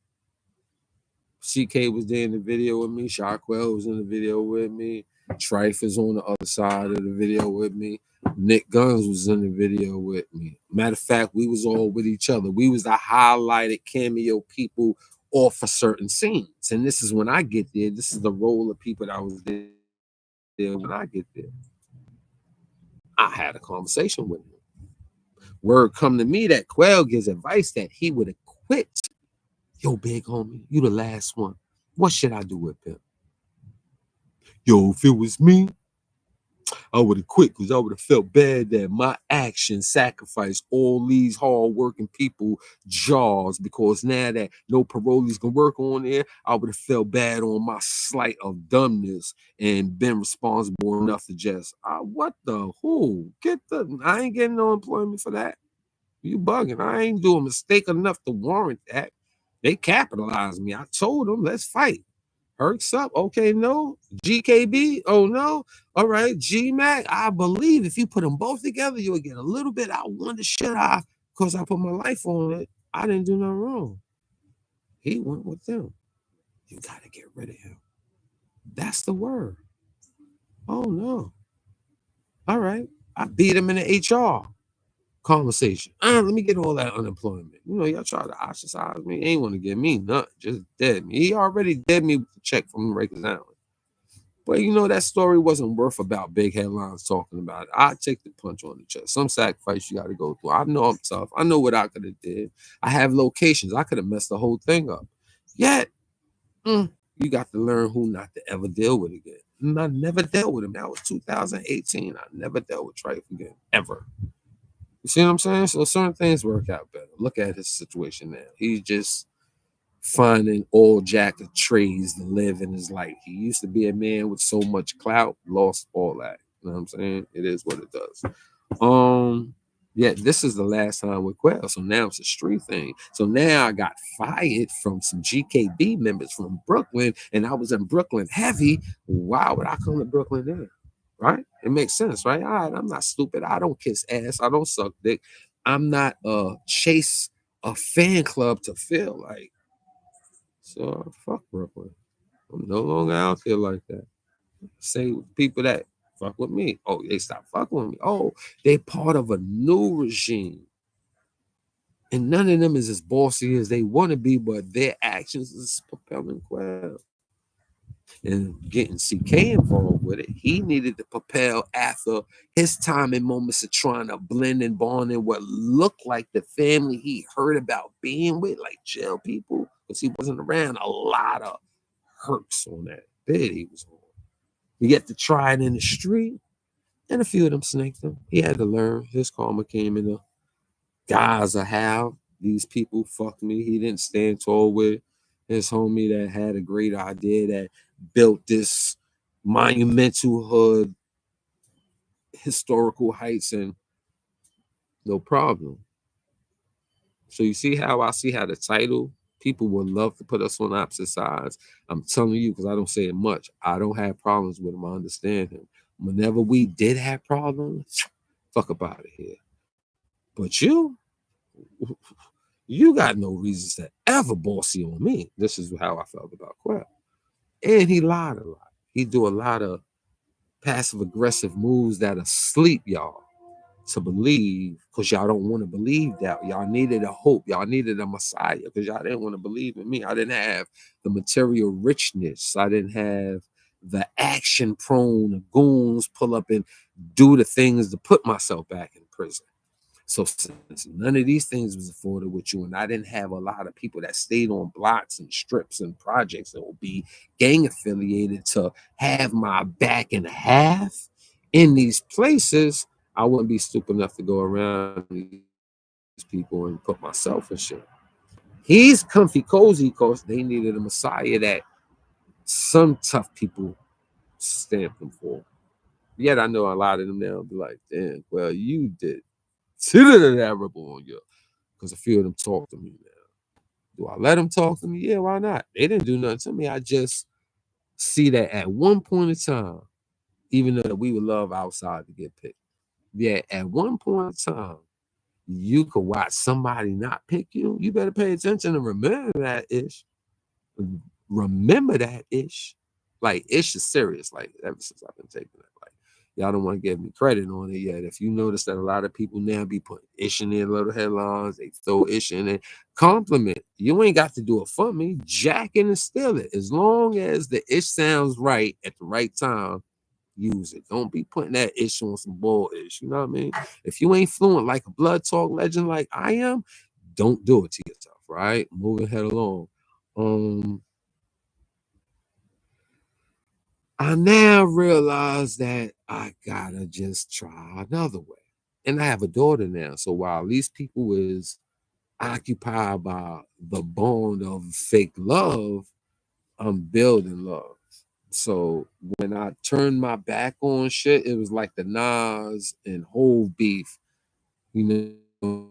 Speaker 3: CK was there in the video with me. Shockwell was in the video with me. Trife is on the other side of the video with me. Nick Guns was in the video with me. Matter of fact, we was all with each other. We was the highlighted cameo people off of certain scenes. And this is when I get there. This is the role of people that I was there when I get there. I had a conversation with him. Word come to me that Quell gives advice that he would have quit. Yo, big homie, you the last one. What should I do with him? Yo, if it was me, I would have quit because I would have felt bad that my actions sacrificed all these hard-working people jobs because now that no parolees can work on there, I would have felt bad on my slight of dumbness and been responsible enough to just, what the who? I ain't getting no employment for that. You bugging. I ain't do a mistake enough to warrant that. They capitalized me. I told them, let's fight. Hertz up. Okay, no. GKB. Oh, no. All right. GMAC. I believe if you put them both together, you'll get a little bit. I wonder, should I? Because I put my life on it. I didn't do nothing wrong. He went with them. You got to get rid of him. That's the word. Oh, no. All right. I beat him in the HR conversation. Let me get all that unemployment. You know, y'all try to ostracize me. Ain't want to give me nothing. Just dead me. He already dead me with the check from Rikers Island. But you know, that story wasn't worth about big headlines talking about it. I take the punch on the chest. Some sacrifice you got to go through. I know I'm tough. I know what I could have did. I have locations. I could have messed the whole thing up. Yet, you got to learn who not to ever deal with again. And I never dealt with him. That was 2018. I never dealt with Trife again, ever. You see what I'm saying? So certain things work out better. Look at his situation now. He's just finding all jack of trades to live in his life. He used to be a man with so much clout, lost all that. You know what I'm saying? It is what it does. Yeah, this is the last time with Quell. So now it's a street thing. So now I got fired from some GKB members from Brooklyn, and I was in Brooklyn heavy. Why would I come to Brooklyn then? Right? It makes sense, right? All right, I'm not stupid. I don't kiss ass. I don't suck dick. I'm not chase a fan club to feel like. So fuck Brooklyn. I'm no longer out here like that. Say people that fuck with me. Oh, they stop fucking with me. Oh, they part of a new regime. And none of them is as bossy as they want to be, but their actions is propelling Quell. And getting CK involved with it, he needed to propel after his time and moments of trying to blend and bond in what looked like the family he heard about being with, like jail people, because he wasn't around a lot of hurts on that bed he was on. We get to try it in the street, and a few of them snaked him. He had to learn. His karma came in the guise of how these people fucked me. He didn't stand tall with his homie that had a great idea that built this monumental hood, historical heights, and no problem. So you see how I see how the title, people would love to put us on opposite sides. I'm telling you, because I don't say it much. I don't have problems with him. I understand him. Whenever we did have problems, fuck up out of here. But you got no reasons to ever bossy on me. This is how I felt about Quell. And he lied a lot. He do a lot of passive aggressive moves that are sleep y'all to believe, because y'all don't want to believe that. Y'all needed a hope. Y'all needed a messiah because y'all didn't want to believe in me. I didn't have the material richness. I didn't have the action prone goons pull up and do the things to put myself back in prison. So since none of these things was afforded with you, and I didn't have a lot of people that stayed on blocks and strips and projects that will be gang affiliated to have my back in half in these places, I wouldn't be stupid enough to go around these people and put myself in shit. He's comfy cozy because they needed a messiah that some tough people stamped him for. Yet I know a lot of them now be like, damn, well, you did terrible on you. Because a few of them talk to me now. Do I let them talk to me? Yeah, why not? They didn't do nothing to me. I just see that at one point in time, even though we would love outside to get picked, yeah, at one point in time, you could watch somebody not pick you. You better pay attention and remember that ish. Remember that ish. Like ish is serious. Like ever since I've been taking it. Like y'all don't want to give me credit on it yet. If you notice that a lot of people now be putting ish in their little headlines, they throw ish in it. Compliment. You ain't got to do it for me. Jack it and steal it. As long as the ish sounds right at the right time, use it. Don't be putting that ish on some bull ish. You know what I mean? If you ain't fluent like a blood talk legend like I am, don't do it to yourself, right? Moving head along. I now realize that I gotta just try another way. And I have a daughter now. So while these people is occupied by the bond of fake love, I'm building love. So when I turned my back on shit, it was like the Nas and whole beef, you know,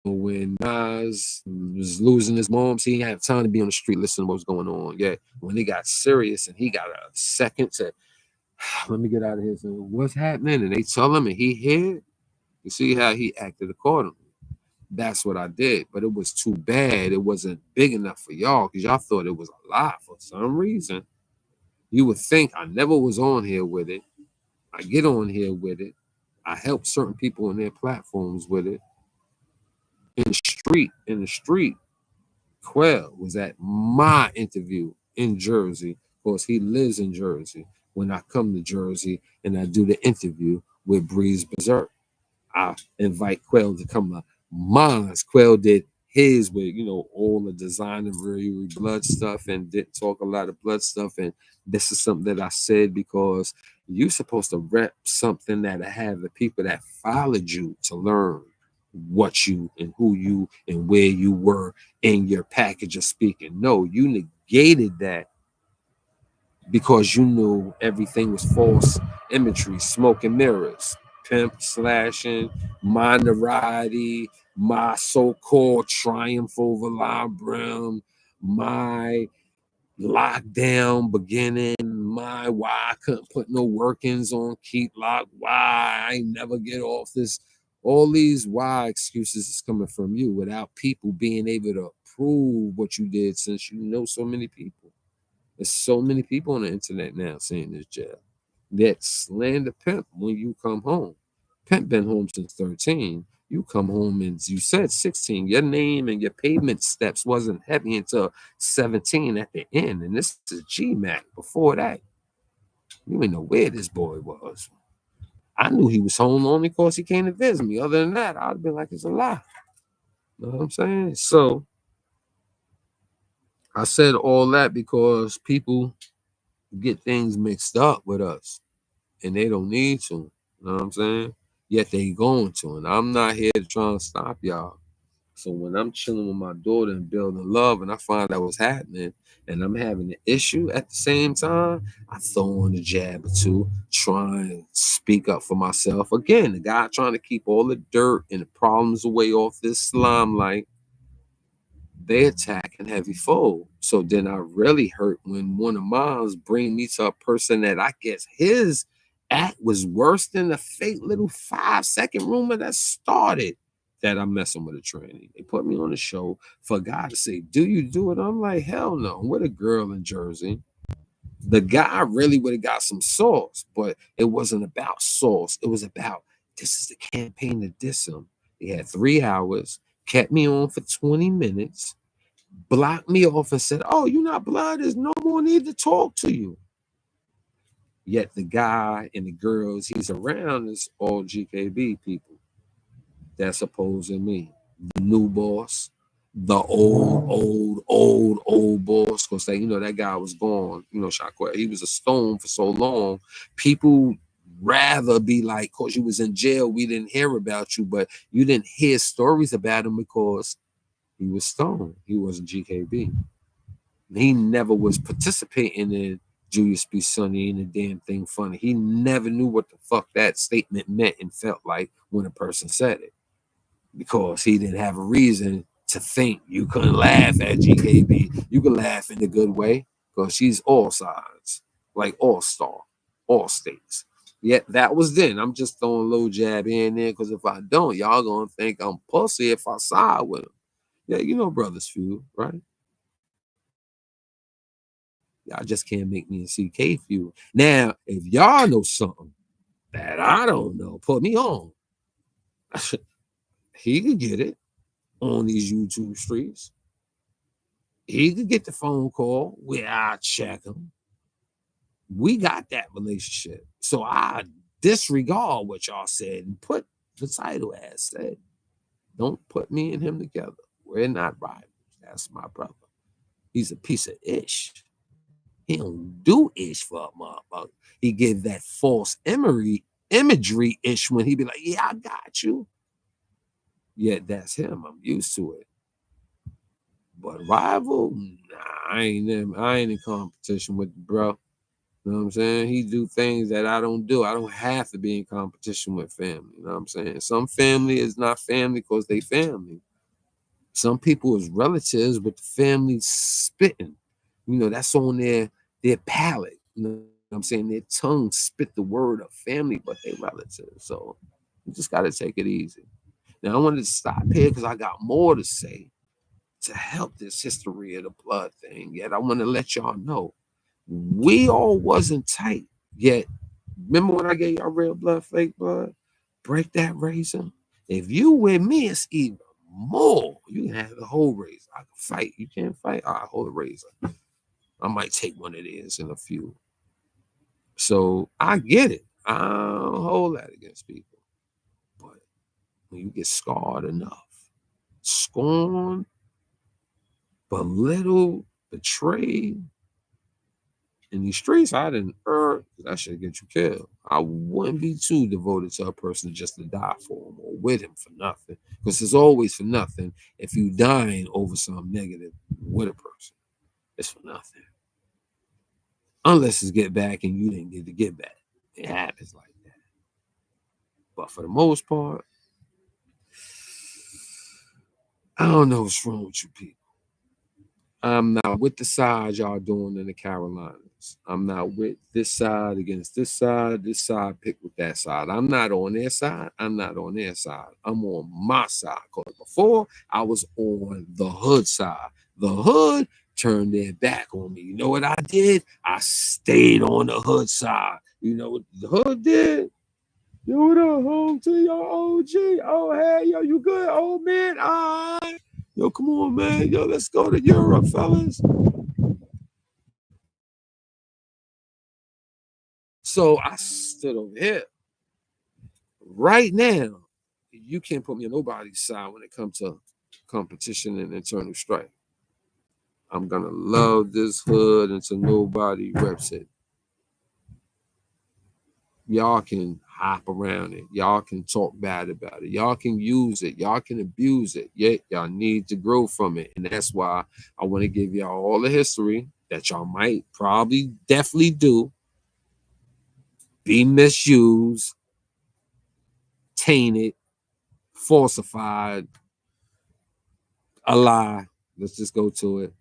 Speaker 3: when Nas was losing his moms, he didn't have time to be on the street listening to what's going on. Yeah, when it got serious and he got a second to let me get out of here. So what's happening? And they tell him, and he hid. You see how he acted accordingly. That's what I did, but it was too bad. It wasn't big enough for y'all because y'all thought it was a lot for some reason. You would think I never was on here with it. I get on here with it. I help certain people on their platforms with it. In the street, Quell was at my interview in Jersey. Of course, he lives in Jersey. When I come to Jersey and I do the interview with Breeze Berserk, I invite Quell to come to mine. Quell did his with, all the design and really blood stuff and didn't talk a lot of blood stuff. And this is something that I said because you're supposed to rep something that have the people that followed you to learn what you and who you and where you were in your package of speaking. No, you negated that because you knew everything was false imagery, smoke and mirrors, pimp slashing, minority, my so-called triumph over Libram, my lockdown beginning, my why I couldn't put no workings on keep lock, why I never get off this. All these why excuses is coming from you without people being able to prove what you did since you know so many people. There's so many people on the internet now saying this jail. That slander Pimp when you come home. Pimp been home since 13. You come home and you said 16. Your name and your pavement steps wasn't heavy until 17 at the end. And this is G-Mac. Before that, you didn't know where this boy was. I knew he was home only because he came to visit me. Other than that, I'd have been like, it's a lie. You know what I'm saying? So I said all that because people get things mixed up with us and they don't need to. You know what I'm saying? Yet they going to. And I'm not here to try and stop y'all. So when I'm chilling with my daughter and building love and I find out what's happening and I'm having an issue at the same time, I throw on a jab or two, try and speak up for myself. Again, the guy trying to keep all the dirt and the problems away off this limelight, they attack and heavy fold. So then I really hurt when one of mine bring me to a person that I guess his act was worse than the fake little 5-second rumor that started that I'm messing with a tranny. They put me on the show for a guy to say, do you do it? I'm like, hell no. I'm with a girl in Jersey. The guy really would have got some sauce, but it wasn't about sauce. It was about this is the campaign to diss him. He had 3 hours, kept me on for 20 minutes, blocked me off and said, oh, you're not blood. There's no more need to talk to you. Yet the guy and the girls he's around is all GKB people that's opposing me. The new boss, the old boss. Because that guy was gone. Shockwave. He was a stone for so long. People rather be like, because you was in jail, we didn't hear about you, but you didn't hear stories about him because he was stoned. He wasn't GKB. He never was participating in Julius B. Sonny and the damn thing funny. He never knew what the fuck that statement meant and felt like when a person said it. Because he didn't have a reason to think you couldn't laugh at GKB. You could laugh in a good way because she's all sides, like all star, all states. Yet that was then. I'm just throwing a little jab here and there because if I don't, y'all gonna think I'm pussy if I side with him. Yeah, Brothers Feud, right? Y'all just can't make me a CK feud. Now, if y'all know something that I don't know, put me on. He could get it on these YouTube streets. He could get the phone call where I check him. We got that relationship. So I disregard what y'all said and put the title as said. Don't put me and him together. We're not rivals. That's my brother. He's a piece of ish. He don't do ish for a motherfucker. He give that false imagery ish when he be like, yeah, I got you. Yet that's him. I'm used to it. But rival, nah, I ain't in competition with the bro. You know what I'm saying? He do things that I don't do. I don't have to be in competition with family. You know what I'm saying? Some family is not family because they family. Some people is relatives, but the family's spitting. That's on their palate. You know what I'm saying? Their tongue spit the word of family, but they relatives. So you just gotta take it easy. Now I wanted to stop here because I got more to say to help this history of the blood thing. Yet I want to let y'all know we all wasn't tight. Yet remember when I gave y'all real blood, fake blood? Break that razor. If you with me, it's even more. You can have the whole razor. I can fight. You can't fight. I hold a razor. I might take one of these in a few. So I get it. I don't hold that against people. But when you get scarred enough, scorned, belittled, betrayed, in these streets, I didn't earn that should get you killed. I wouldn't be too devoted to a person just to die for him or with him for nothing. Because it's always for nothing if you dying over some negative with a person. It's for nothing. Unless it's get back and you didn't get to get back. It happens like that. But for the most part, I don't know what's wrong with you people. I'm not with the side y'all doing in the Carolinas. I'm not with this side against this side pick with that side. I'm not on their side. I'm not on their side. I'm on my side. Because before, I was on the hood side. The hood turned their back on me. You know what I did? I stayed on the hood side. You know what the hood did? Yo, what up, home to your OG? Oh, hey, yo, you good, old man? All right. Yo, come on, man. Yo, let's go to Europe, fellas. So I stood over here. Right now, you can't put me on nobody's side when it comes to competition and internal strife. I'm gonna love this hood until nobody reps it. Y'all can hop around it. Y'all can talk bad about it. Y'all can use it. Y'all can abuse it. Yet y'all need to grow from it. And that's why I want to give y'all all the history that y'all might probably definitely do be misused, tainted, falsified, a lie. Let's just go to it.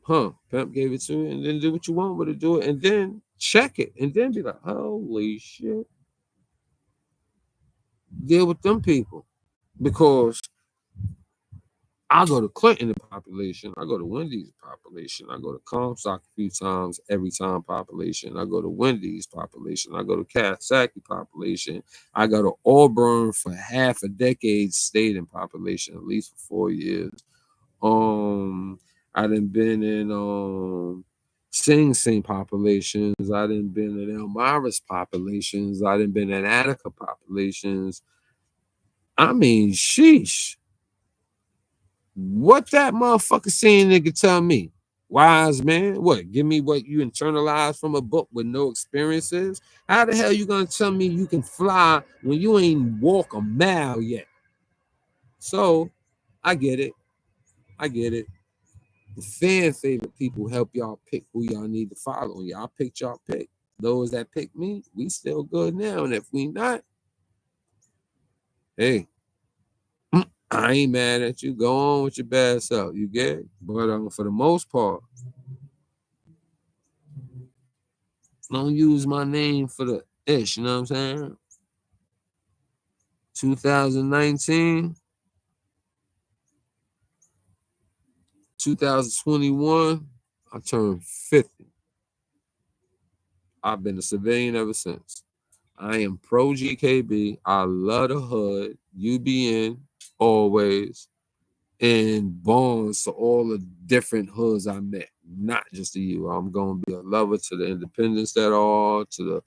Speaker 3: Huh? Pimp gave it to you, and then do what you want with it. Do it, and then check it, and then be like, "Holy shit!" Deal with them people because I go to Clinton population, I go to Wendy's population, I go to Comstock a few times every time population, I go to Wendy's population, I go to Coxsackie population, I go to Auburn for half a decade, stayed in population at least for 4 years. I done been in Sing Sing populations. I done been in Elmira's populations. I done been in Attica populations. I mean, sheesh. What that motherfucker saying nigga tell me? Wise man, what? Give me what you internalized from a book with no experiences? How the hell you gonna tell me you can fly when you ain't walk a mile yet? So I get it. I get it. The fan favorite people help y'all pick who y'all need to follow. Y'all picked y'all pick. Those that pick me, we still good now. And if we not, hey, I ain't mad at you. Go on with your bad self. You get it? But for the most part, don't use my name for the ish. You know what I'm saying? 2019, 2021, I turned 50. I've been a civilian ever since. I am pro GKB. I love the hood. UBN always. And bonds to all the different hoods I met, not just to you. I'm going to be a lover to the independents that are, to the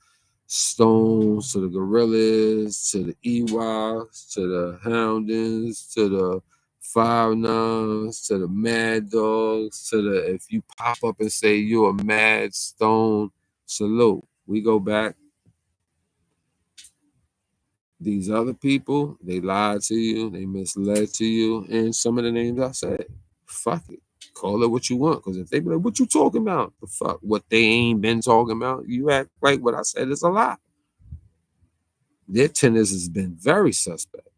Speaker 3: Stones, to the Gorillas, to the Ewoks, to the Houndins, to the 5'9s, to the Mad Dogs, to the if you pop up and say you're a Mad Stone, salute. We go back. These other people, they lied to you, they misled to you, and some of the names I said, fuck it. Call it what you want. Because if they be like, what you talking about? The fuck? What they ain't been talking about? You act like what I said is a lie. Their tendency has been very suspect.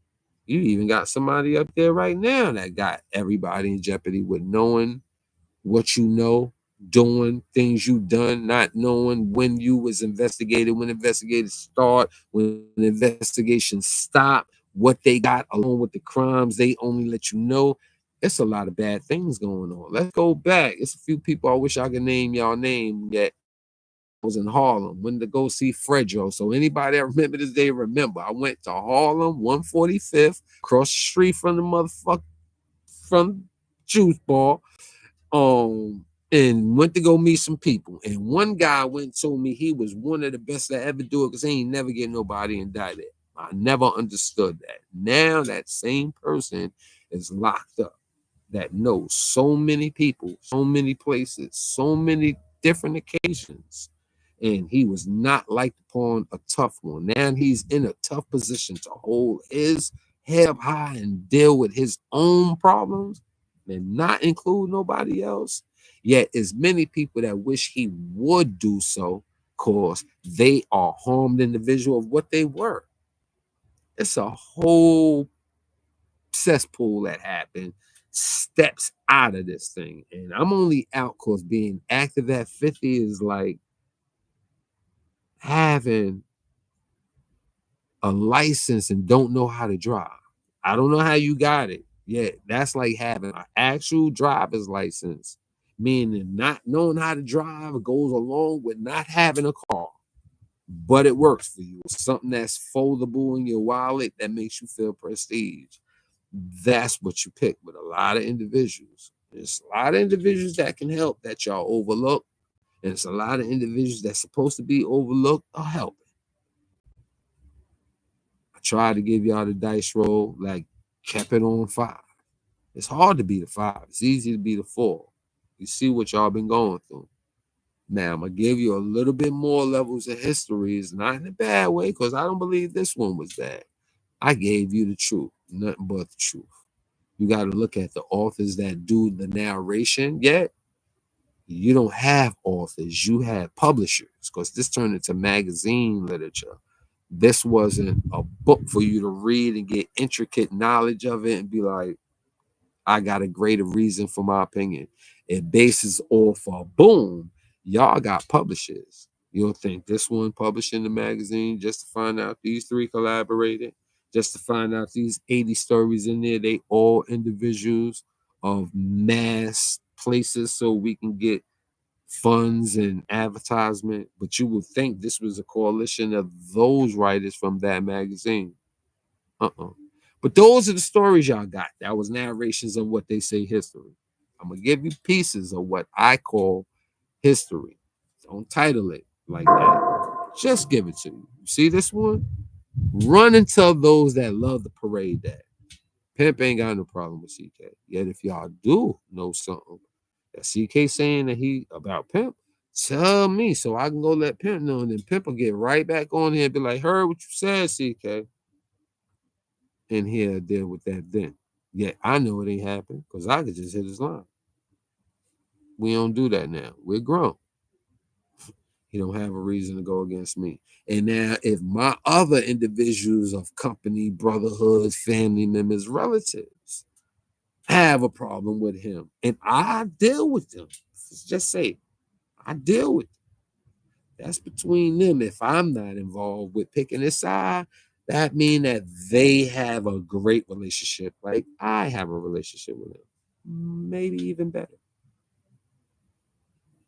Speaker 3: You even got somebody up there right now that got everybody in jeopardy with knowing what you know, doing things you done, not knowing when you was investigated, when investigators start, when investigations stop, what they got along with the crimes, they only let you know. It's a lot of bad things going on. Let's go back. It's a few people I wish I could name y'all name yet. I was in Harlem, went to go see Fredro. So anybody that remember this day, remember. I went to Harlem, 145th, across the street from the motherfucker from Juice Bar, and went to go meet some people. And one guy went and told me he was one of the best to ever do it because he ain't never get nobody indicted. I never understood that. Now that same person is locked up that knows so many people, so many places, so many different occasions. And he was not liked upon a tough one. Now he's in a tough position to hold his head up high and deal with his own problems and not include nobody else. Yet, as many people that wish he would do so, cause they are harmed individual of what they were. It's a whole cesspool that happened, steps out of this thing. And I'm only out because being active at 50 is like having a license and don't know how to drive. I don't know how you got it. Yeah, that's like having an actual driver's license, meaning not knowing how to drive goes along with not having a car, but it works for you. It's something that's foldable in your wallet that makes you feel prestige. That's what you pick with a lot of individuals. There's a lot of individuals that can help that y'all overlook, and it's a lot of individuals that's supposed to be overlooked or helping. I tried to give y'all the dice roll, like kept it on 5. It's hard to be the 5. It's easy to be the 4. You see what y'all been going through. Now I'm gonna give you a little bit more levels of history. It's not in a bad way, because I don't believe this one was bad. I gave you the truth, nothing but the truth. You got to look at the authors that do the narration. Yet you don't have authors, you have publishers, because this turned into magazine literature. This wasn't a book for you to read and get intricate knowledge of it and be like, I got a greater reason for my opinion. It bases off of boom. Y'all got publishers. You don't think this one publishing the magazine just to find out these 3 collaborated, just to find out these 80 stories in there, they all individuals of mass places so we can get funds and advertisement. But you would think this was a coalition of those writers from that magazine. Uh-uh. But those are the stories y'all got. That was narrations of what they say history. I'm gonna give you pieces of what I call history. Don't title it like that. Just give it to you. You see this one? Run and tell those that love the parade that Pimp ain't got no problem with CK. Yet if y'all do know something that CK saying that he about Pimp, tell me so I can go let Pimp know, and then Pimp will get right back on here and be like, heard what you said, CK. And he'll deal with that then. Yet I know it ain't happened because I could just hit his line. We don't do that now. We're grown. He don't have a reason to go against me. And now if my other individuals of company, brotherhood, family members, relatives have a problem with him, and I deal with them, just say I deal with them. That's between them. If I'm not involved with picking his side, that means that they have a great relationship, like I have a relationship with him, maybe even better.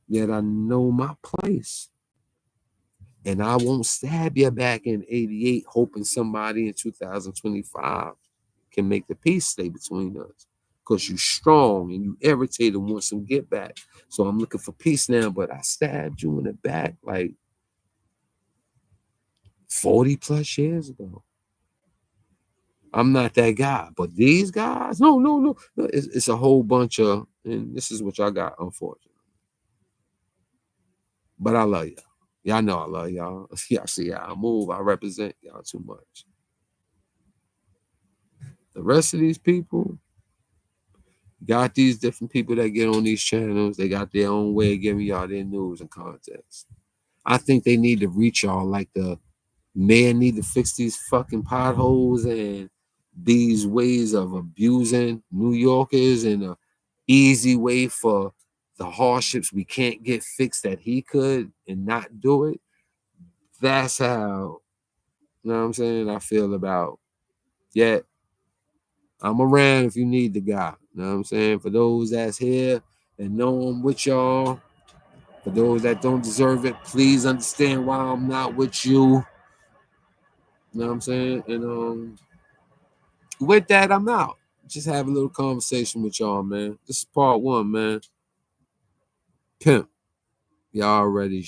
Speaker 3: Yet I know my place. And I won't stab you back in 88, hoping somebody in 2025 can make the peace stay between us. Because you strong and you irritated and want some get back. So I'm looking for peace now, but I stabbed you in the back like 40 plus years ago. I'm not that guy. But these guys, no. It's a whole bunch of, and this is what y'all got, unfortunately. But I love y'all. Y'all know I love y'all. Y'all see how I move. I represent y'all too much. The rest of these people got these different people that get on these channels. They got their own way of giving y'all their news and context. I think they need to reach y'all like the man need to fix these fucking potholes and these ways of abusing New Yorkers and a easy way for the hardships we can't get fixed that he could and not do it. That's how, you know what I'm saying, I feel about. Yet I'm around if you need the guy. You know what I'm saying? For those that's here and know I'm with y'all, for those that don't deserve it, please understand why I'm not with you. You know what I'm saying? And with that, I'm out. Just have a little conversation with y'all, man. This is part one, man. Pimp. Y'all already